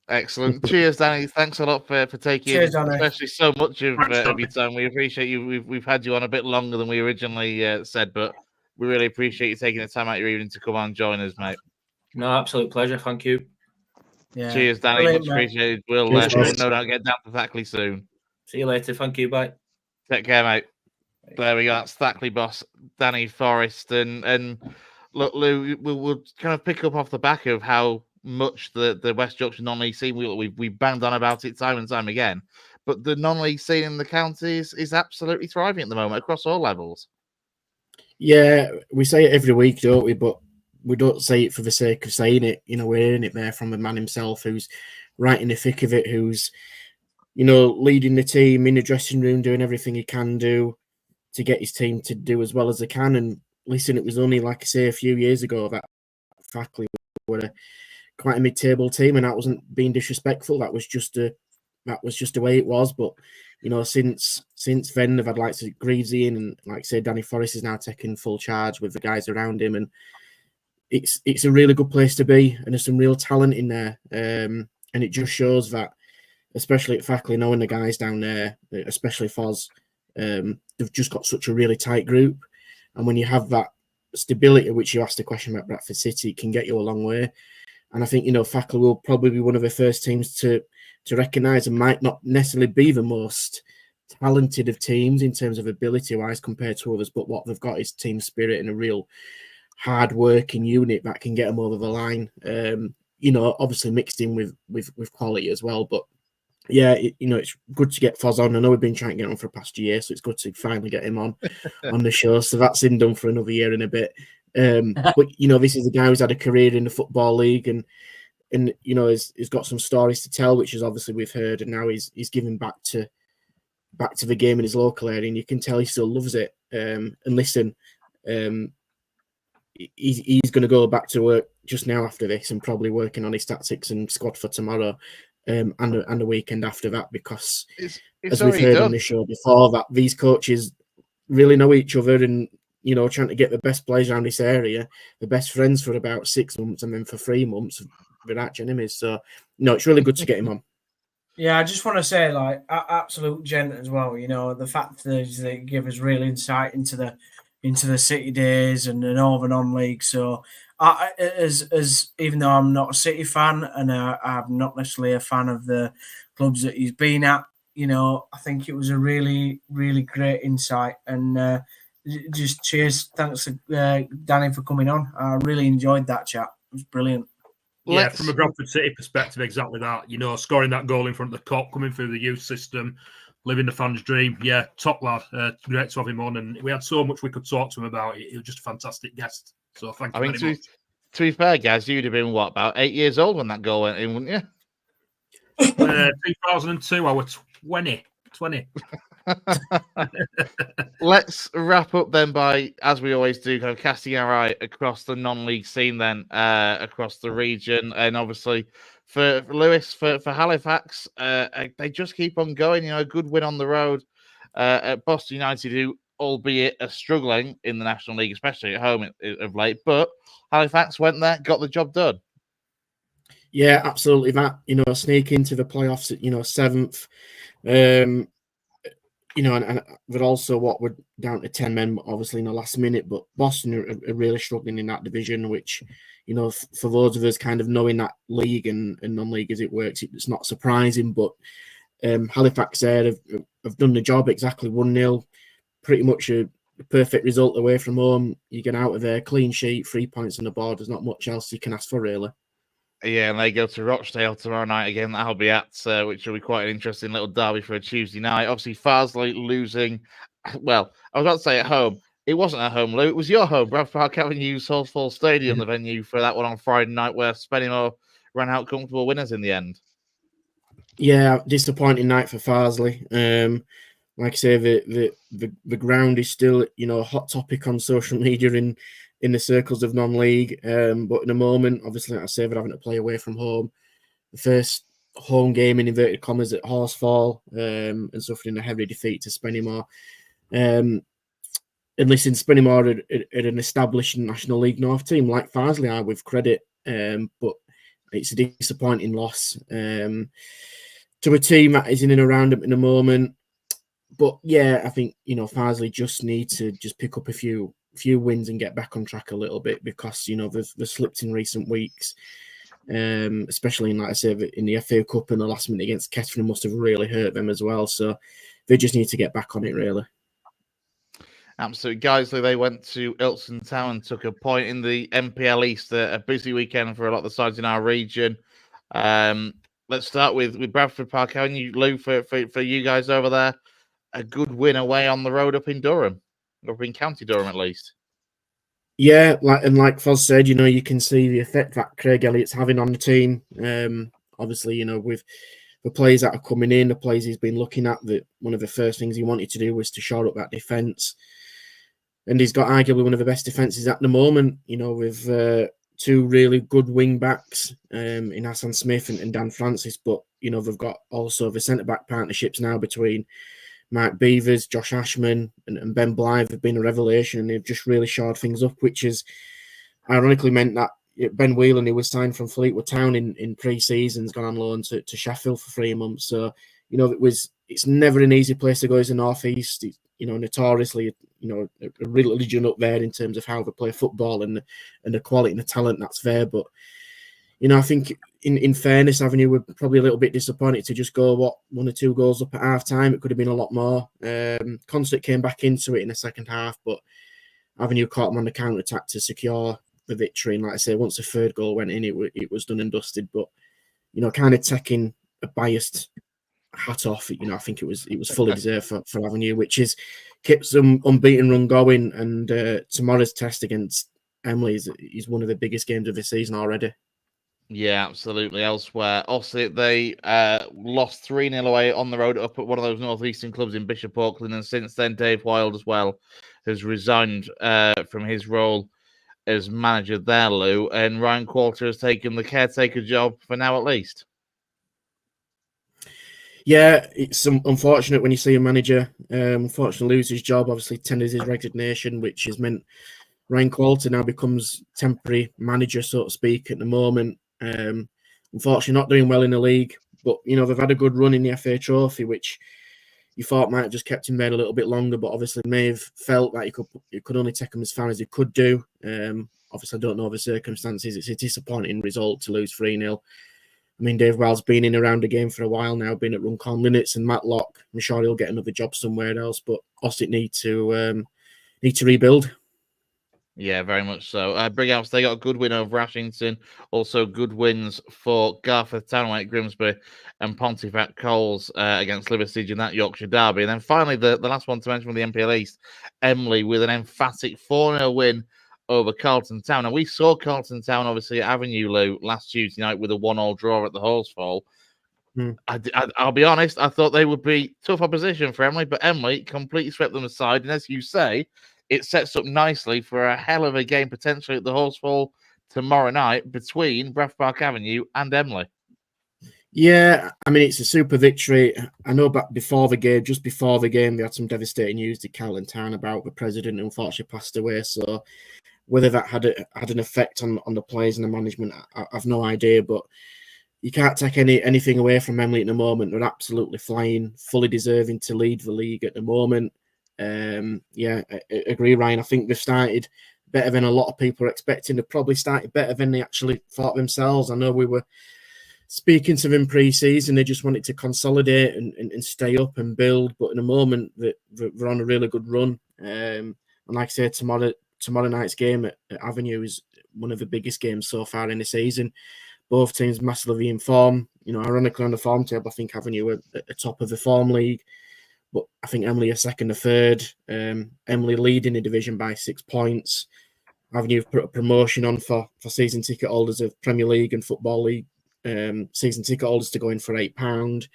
Excellent. Cheers, Danny. Thanks a lot for taking especially so much of your time. We appreciate you. We've had you on a bit longer than we originally said, but we really appreciate you taking the time out of your evening to come on and join us, mate. No, absolute pleasure. Thank you. Yeah. Cheers, Danny. Much appreciated. We'll no doubt get down to Thackley soon. See you later. Thank you. Bye. Take care, mate. There we go. That's Thackley boss, Danny Forrest. And look, Lou, we'll kind of pick up off the back of how much the West Yorkshire non-league scene, we banged on about it time and time again. but the non-league scene in the county is absolutely thriving at the moment across all levels. Yeah, we say it every week, don't we? But we don't say it for the sake of saying it. We're hearing it there from the man himself, who's right in the thick of it, who's leading the team in the dressing room, doing everything he can do to get his team to do as well as they can. And listen, it was only, like I say, a few years ago that Thackley were quite a mid-table team, and that wasn't being disrespectful. That was just the way it was. But since then, they've had like Greavesy in, and like I say, Danny Forrest is now taking full charge with the guys around him, and it's a really good place to be, and there's some real talent in there. And it just shows that, especially at Thackley, knowing the guys down there, especially Foz, they've just got such a really tight group. And when you have that stability, which you asked a question about Bradford City, it can get you a long way. And I think, Thackley will probably be one of the first teams to recognise, and might not necessarily be the most talented of teams in terms of ability-wise compared to others, but what they've got is team spirit and a real hard-working unit that can get them over the line. Obviously mixed in with quality as well, but yeah, it's good to get Foz on. I know we've been trying to get on for the past year, so it's good to finally get him on the show. So that's him done for another year and a bit. But this is a guy who's had a career in the Football League, and he's got some stories to tell, which is obviously we've heard, and now he's giving back to the game in his local area, and you can tell he still loves it. And listen, he's going to go back to work just now after this, and probably working on his tactics and squad for tomorrow. And the weekend after that, because as we've heard on this show before, that these coaches really know each other, and trying to get the best players around this area, the best friends for about 6 months, and then for 3 months with arch enemies. So it's really good to get him on. Yeah, I just want to say, like, absolute gent as well. The fact that they give us real insight into the City days and the Northern non-league. So, as even though I'm not a City fan, and I'm not necessarily a fan of the clubs that he's been at, I think it was a really, really great insight. And just cheers, thanks to Danny for coming on. I really enjoyed that chat. It was brilliant. Yeah, from a Bradford City perspective, exactly that. Scoring that goal in front of the Cop, coming through the youth system, living the fans' dream. Yeah, top lad. Great to have him on, and we had so much we could talk to him about. He was just a fantastic guest. So thank you very much. To be fair, guys, you'd have been about 8 years old when that goal went in, wouldn't you? 2002, I was 20. Let's wrap up then by, as we always do, kind of casting our eye across the non-league scene then, across the region. And obviously for Lewis, for Halifax, they just keep on going. A good win on the road at Boston United, who, albeit are struggling in the National League, especially at home of late, but Halifax went there, got the job done. Yeah, absolutely. That, sneak into the playoffs at, 7th. And they're also what we're down to 10 men, obviously, in the last minute. But Boston are really struggling in that division, which, for those of us kind of knowing that league and non-league as it works, it's not surprising. But Halifax there have done the job, exactly 1-0, pretty much a perfect result away from home. You get out of there, clean sheet, 3 points on the board. There's not much else you can ask for, really. Yeah, and they go to Rochdale tomorrow night again. That'll be at, which will be quite an interesting little derby for a Tuesday night. Obviously, Farsley losing. Well, I was about to say at home. It wasn't at home, Lou. It was your home, Bradford Park Avenue, Salesforce Stadium, the venue for that one on Friday night, where Spennymoor ran out comfortable winners in the end. Yeah, disappointing night for Farsley. Like I say, the ground is still, a hot topic on social media in the circles of non-league. But in a moment, obviously, like I say, they're having to play away from home. The first home game in inverted commas at Horsefall, and suffering a heavy defeat to Spennymoor. And listen, Spennymoor are an established National League North team, like Farsley are, with credit. But it's a disappointing loss to a team that is in and around them in a moment. But yeah, I think, Farsley just need to just pick up a few wins and get back on track a little bit, because, they've slipped in recent weeks, especially in, like I say, in the FA Cup, and the last minute against Kettering must have really hurt them as well. So they just need to get back on it, really. Absolutely. Guiseley, they went to Ilkeston Town and took a point in the MPL East, a busy weekend for a lot of the sides in our region. let's start with Bradford Park. How you, Lou, for you guys over there? A good win away on the road up in Durham, up in County Durham at least. Yeah, like Foz said, you can see the effect that Craig Elliott's having on the team. Obviously, with the players that are coming in, the players he's been looking at, that one of the first things he wanted to do was to shore up that defence. And he's got arguably one of the best defences at the moment, with two really good wing backs in Hassan Smith and Dan Francis. But, they've got also the centre-back partnerships now between Mark Beavers, Josh Ashman and Ben Blythe have been a revelation, and they've just really shored things up, which has ironically meant that Ben Whelan, who was signed from Fleetwood Town in pre-season, has gone on loan to Sheffield for 3 months. So, it's never an easy place to go as a North East. Notoriously, a religion up there in terms of how they play football and the quality and the talent that's there. But, I think in fairness, Avenue were probably a little bit disappointed to just go, 1 or 2 goals up at half time. It could have been a lot more. Concert came back into it in the second half, but Avenue caught them on the counter-attack to secure the victory. And like I say, once the third goal went in, it was done and dusted. But, kind of taking a biased hat off, I think it was fully deserved for Avenue, which is keeps them unbeaten run going. And tomorrow's test against Emily is one of the biggest games of the season already. Yeah, absolutely. Elsewhere, also they lost 3-0 away on the road up at one of those northeastern clubs in Bishop Auckland, and since then Dave Wild as well has resigned from his role as manager there, Lou, and Ryan Quarter has taken the caretaker job for now at least. Yeah, it's unfortunate when you see a manager unfortunately lose his job, obviously tenders his resignation, which has meant Ryan Quarter now becomes temporary manager, so to speak, at the moment. Unfortunately, not doing well in the league, but they've had a good run in the FA Trophy, which you thought might have just kept him there a little bit longer. But obviously, Maeve felt that he could only take him as far as he could do. Obviously, I don't know the circumstances. It's a disappointing result to lose 3-0. I mean, Dave Wild's been in around the game for a while now, been at Runcorn Linnets and Matlock. I'm sure he'll get another job somewhere else, but Ossett need to rebuild. Yeah, very much so. Brighouse, they got a good win over Ashington. Also good wins for Gareth Town at Grimsby and Pontefract Coles against Liverpool in that Yorkshire derby. And then finally, the last one to mention from the MPL East, Emily with an emphatic 4-0 win over Carlton Town. And we saw Carlton Town, obviously, at Avenue, Lou, last Tuesday night with a 1-1 draw at the Horsefall. I'll be honest, I thought they would be tough opposition for Emily, but Emily completely swept them aside. And as you say, it sets up nicely for a hell of a game potentially at the Horsefall tomorrow night between Bradford Park Avenue and Emily. Yeah, I mean, it's a super victory. I know just before the game, they had some devastating news to Carlton Town about the president who unfortunately passed away. So whether that had an effect on the players and the management, I've no idea. But you can't take anything away from Emily at the moment. They're absolutely flying, fully deserving to lead the league at the moment. I agree, Ryan. I think they've started better than a lot of people are expecting. They've probably started better than they actually thought themselves. I know we were speaking to them pre-season. They just wanted to consolidate and stay up and build. But in a moment, they're on a really good run. And like I said, tomorrow night's game at Avenue is one of the biggest games so far in the season. Both teams massively in form. Ironically on the form table, I think Avenue are at the top of the form league. But I think Emily are second or third. Emily leading the division by 6 points. Avenue have put a promotion on for season ticket holders of Premier League and Football League season ticket holders to go in for £8.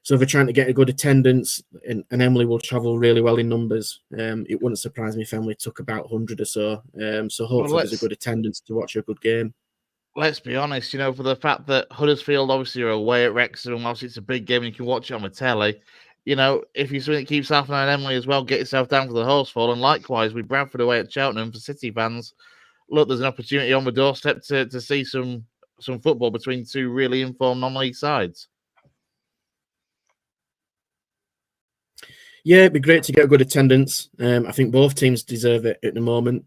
So they're trying to get a good attendance, and Emily will travel really well in numbers. It wouldn't surprise me if Emily took about 100 or so. So hopefully there's a good attendance to watch a good game. Let's be honest, for the fact that Huddersfield obviously are away at Wrexham, and whilst it's a big game and you can watch it on the telly, if you're something that keeps half an eye on Emily as well, get yourself down for the Horsefall. And likewise, with Bradford away at Cheltenham for City fans, look, there's an opportunity on the doorstep to see some football between two really informed non-league sides. Yeah, it'd be great to get a good attendance. I think both teams deserve it at the moment.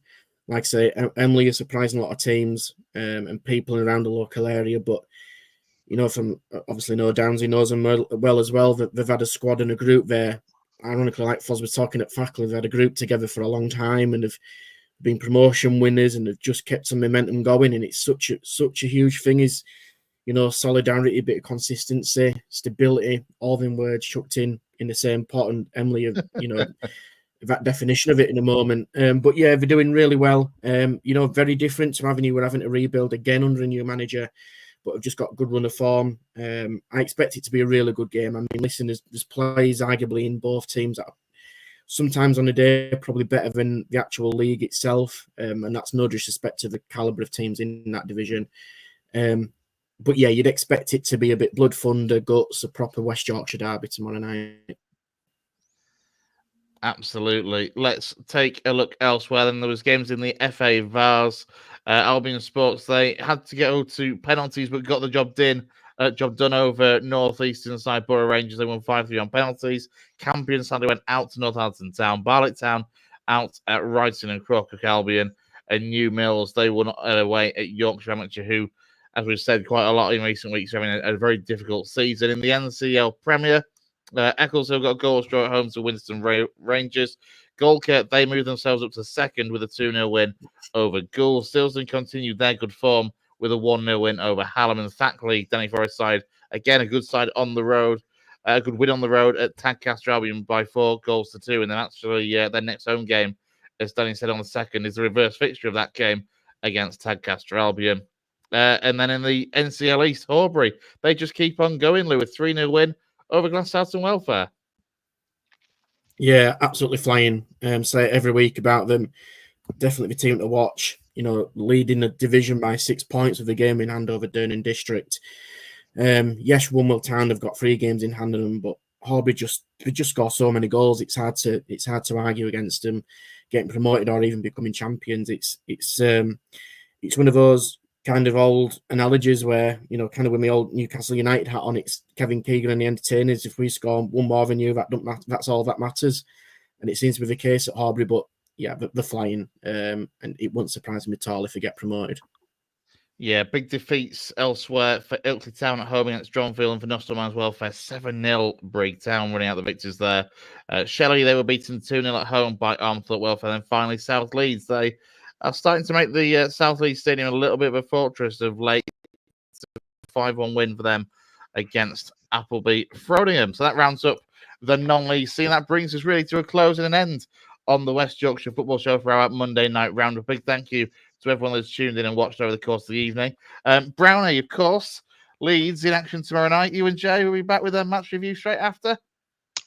Like I say, Emily is surprising a lot of teams and people around the local area, but from obviously Noah Downsy knows them well as well. That they've had a squad and a group there. Ironically, like Foz was talking at Thackley, they've had a group together for a long time and have been promotion winners and have just kept some momentum going. And it's such a huge thing. Is solidarity, a bit of consistency, stability, all them words chucked in the same pot. And Emily, that definition of it in a moment. But yeah, they're doing really well. Very different to Avenue. We're having to rebuild again under a new manager, but I've just got a good run of form. I expect it to be a really good game. I mean, listen, there's plays arguably in both teams that are sometimes on a day probably better than the actual league itself, and that's no disrespect to the calibre of teams in that division. But yeah, you'd expect it to be a bit blood thunder, guts, a proper West Yorkshire derby tomorrow night. Absolutely. Let's take a look elsewhere. Then there was games in the FA Vars. Albion Sports, they had to go to penalties, but got the job done over North Eastern side Borough Rangers. They won 5-3 on penalties. Campion sadly went out to Northampton Town. Barlett Town out at Wrighton and Crocock Albion. And New Mills, they won away at Yorkshire Amateur, who, as we've said quite a lot in recent weeks, are having a very difficult season. In the NCL Premier, Eccleshill got a goal draw at home to Winston Rangers. Goldkirk, they moved themselves up to second with a 2-0 win over Gould. Stilsden continued their good form with a 1-0 win over Hallam. And Thackley, Danny Forrest side, again, a good side on the road. A good win on the road at Tadcaster Albion by 4-2. And then actually their next home game, as Danny said on the second, is the reverse fixture of that game against Tadcaster Albion. And then in the NCL East, Horbury, they just keep on going, Lou, with 3-0 win over Glasshouse and Welfare. Yeah, absolutely flying. Say it every week about them. Definitely the team to watch. Leading the division by 6 points with the game in hand over Durnan District. Yes, Wunwell Town have got 3 games in hand on them, but Horbury just score so many goals. It's hard to argue against them getting promoted or even becoming champions. It's one of those kind of old analogies where, kind of with my old Newcastle United hat on, it's Kevin Keegan and the Entertainers. If we score one more than you, that's all that matters. And it seems to be the case at Horbury, but yeah, they're flying. And it wouldn't surprise me at all if they get promoted. Yeah, big defeats elsewhere for Ilkley Town at home against Dronfield and for Nostelman's Welfare. 7-0 Brigg Town running out the victors there. Shelley, they were beaten 2-0 at home by Armthorpe Welfare. And then finally, South Leeds, they are starting to make the South Leeds Stadium a little bit of a fortress of late. 5-1 win for them against Appleby Frodingham. So that rounds up the non-league scene. That brings us really to a close and an end on the West Yorkshire Football Show for our Monday night roundup. Big thank you to everyone that's tuned in and watched over the course of the evening. Browney, of course, Leeds in action tomorrow night. You and Jay will be back with a match review straight after.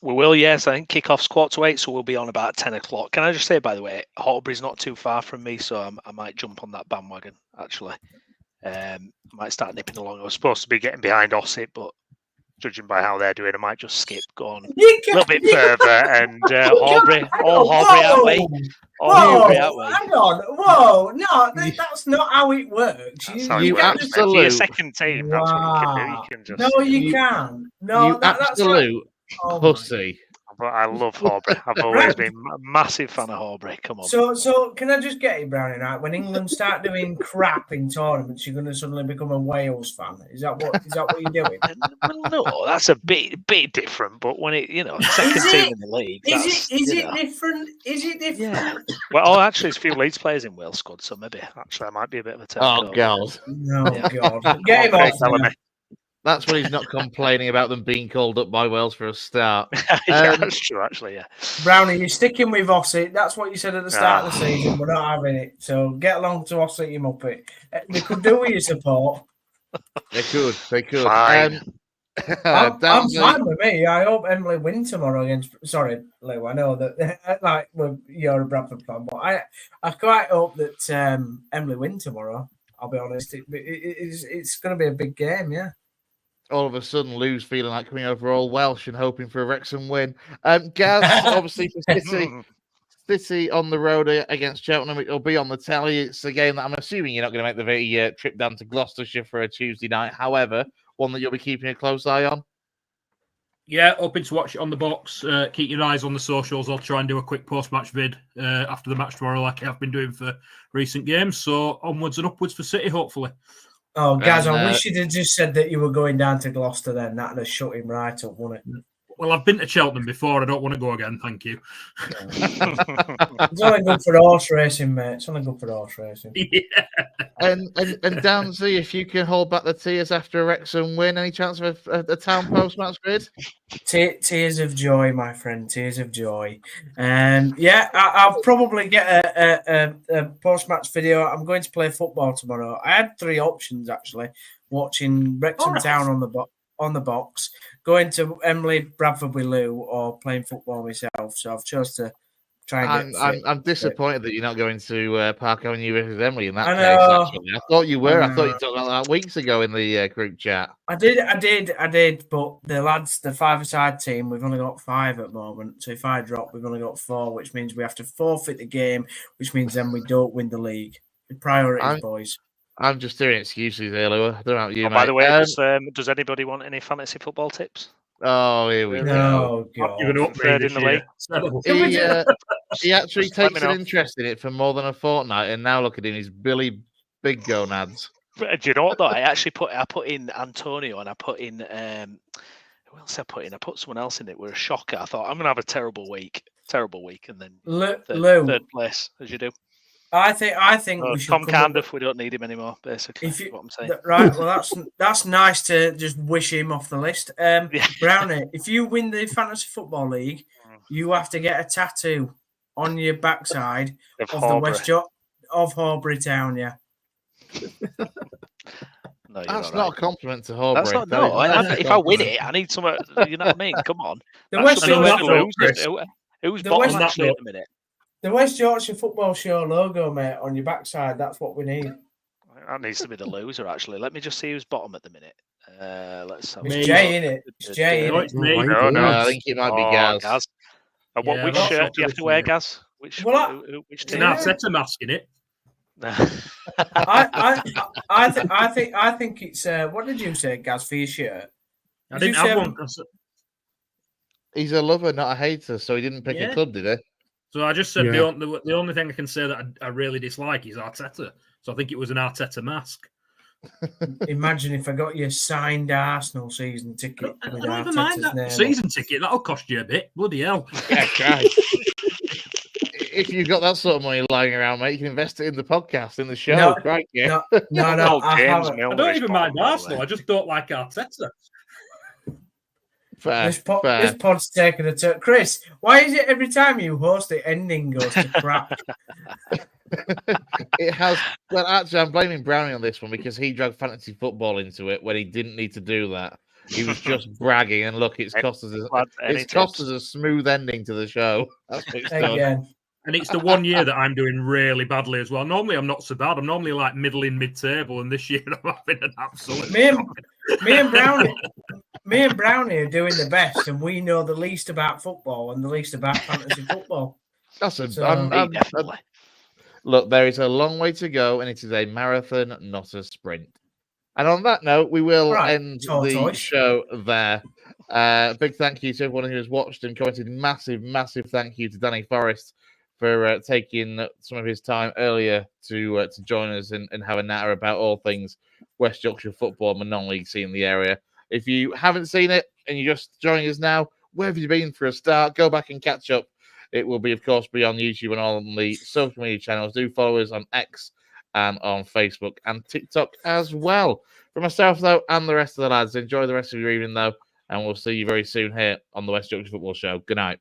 We will, yes. I think kickoff's 7:45, so we'll be on about 10 o'clock. Can I just say, by the way, Horbury's not too far from me, so I might jump on that bandwagon, actually. I might start nipping along. I was supposed to be getting behind Ossett, but judging by how they're doing, I might just skip, go on a little bit further, and Horbury, all Horbury out way. Hang on, whoa, no, that's not how it works. You absolute for your second team. Wow. That's what you can do. You can just no, you can't. No, you absolute pussy. But I love Horbury. I've always been a massive fan of Horbury. Come on. So can I just get it, Brownie? Right? When England start doing crap in tournaments, you're going to suddenly become a Wales fan. Is that what you're doing? Well, no, that's a bit different. But when it, second team in the league, is it different? Is it different? Yeah. Well, actually, there's a few Leeds players in Wales squad, so maybe actually that might be a bit of a turn. Oh God! No, God! Get him off. That's when he's not complaining about them being called up by Wales for a start. Yeah, that's true, actually, yeah. Brownie, you're sticking with Ossett. That's what you said at the start of the season. We're not having it. So get along to Ossett, you muppet. They could do with your support. They could. Fine. I'm fine with me. I hope Emily win tomorrow against... Sorry, Lou, I know that you're a Bradford fan, but I quite hope that Emily win tomorrow. I'll be honest. It's going to be a big game, yeah. All of a sudden, Lou's feeling like coming over all Welsh and hoping for a Wrexham win. Gaz, obviously for City on the road against Cheltenham, it'll be on the telly. It's a game that I'm assuming you're not going to make the trip down to Gloucestershire for a Tuesday night. However, one that you'll be keeping a close eye on. Yeah, hoping to watch it on the box. Keep your eyes on the socials. I'll try and do a quick post-match vid after the match tomorrow, like I've been doing for recent games. So onwards and upwards for City, hopefully. Oh, guys, I wish you'd have just said that you were going down to Gloucester then. That would have shut him right up, wouldn't it? Well, I've been to Cheltenham before. I don't want to go again. Thank you. It's only good for horse racing, mate. It's only good for horse racing. Yeah. And Downsy, if you can hold back the tears after a Wrexham win, any chance of a town post-match grid? Tears of joy, my friend. Tears of joy. I'll probably get a post-match video. I'm going to play football tomorrow. I had 3 options actually. Watching Wrexham Town on the box, going to Emily Bradford with Lou, or playing football myself. So I've chosen to try and get fit. I'm disappointed that you're not going to Park Avenue with Emily in that I case. know. Actually, I thought you were. I thought you talked about that weeks ago in the group chat. I did. But the lads, the 5-a-side team, we've only got 5 at the moment. So if I drop, we've only got 4, which means we have to forfeit the game, which means then we don't win the league. The priorities, boys. I'm just doing excuses here, Lou. I don't know about you, mate. By the way, does anybody want any fantasy football tips? Oh, here we go. No, God. I've given up Third in the league. He actually Just let takes me an know. interest in it for more than a fortnight, and now look at him, he's Billy Big Gonads. Do you know what though? I put in Antonio, and I put in who else I put in? I put someone else in it. We're a shocker. I thought I'm gonna have a terrible week, and then Lou, third place as you do. I think we should Tom come up Candiff, we don't need him anymore. Basically, If you- what I'm saying. Right, well, that's nice to just wish him off the list. Yeah. Brownie, if you win the fantasy football league, you have to get a tattoo on your backside Of of the Horbury. West York of Horbury Town. Yeah, No, you're That's all not a right. compliment to Horbury. That's not. No, if I win it, I need some. You know what I mean? Come on. the That's West something Yorkshire- to Yorkshire, lose. Who's The bottom West- actually at the minute? the West Yorkshire Football Show logo, mate, on your backside. That's what we need. That needs to be the loser. Actually, let me just see who's bottom at the minute. Let's have a It's Me. Jay, innit? It's Jay, No, innit? it's me. No, I think it might be Gaz. And Yeah, which that's shirt not do you have to traditional, wear, yeah. Gaz? Which Well, which It's an team? Arteta mask in it. I think it's. What did you say, Gaz, for your shirt? I Did you didn't have say- one. 'Cause- He's a lover, not a hater, so he didn't pick Yeah. a club, did he? So I just said Yeah. the only thing I can say that I really dislike is Arteta. So I think it was an Arteta mask. Imagine if I got you a signed Arsenal season ticket I with don't even mind Arteta's that name. season ticket. That'll cost you a bit. Bloody hell. Yeah, Christ. If you've got that sort of money lying around, mate, you can invest it in the podcast, in the show. No, Right, yeah. No, I James haven't. I Milner don't is even bottom, mind by the way. Arsenal. I just don't like Arteta. Fair, This fair. pod's taking a turn. Chris, why is it every time you host the ending goes to crap? It has. Well, actually, I'm blaming Browney on this one because he dragged fantasy football into it when he didn't need to do that. He was just bragging, and look, it's cost us. It's cost us a smooth ending to the show. That's what it's done. Again. And it's the one year that I'm doing really badly as well. Normally, I'm not so bad. I'm normally like middling mid-table, and this year I'm having an absolute. Me and Brownie are doing the best, and we know the least about football and the least about fantasy football. That's a. So- Definitely. Look, there is a long way to go, and it is a marathon, not a sprint. And on that note, we will Right, end the tortoise. show there. Big thank you to everyone who has watched and commented. Massive, massive thank you to Danny Forrest for taking some of his time earlier to join us and have a natter about all things West Yorkshire football and the non-league scene in the area. If you haven't seen it and you're just joining us now, where have you been for a start? Go back and catch up. It will be, of course, be on YouTube and all the social media channels. Do follow us on X and on Facebook and TikTok as well. For myself, though, and the rest of the lads, enjoy the rest of your evening, though, and we'll see you very soon here on the West Yorkshire Football Show. Good night.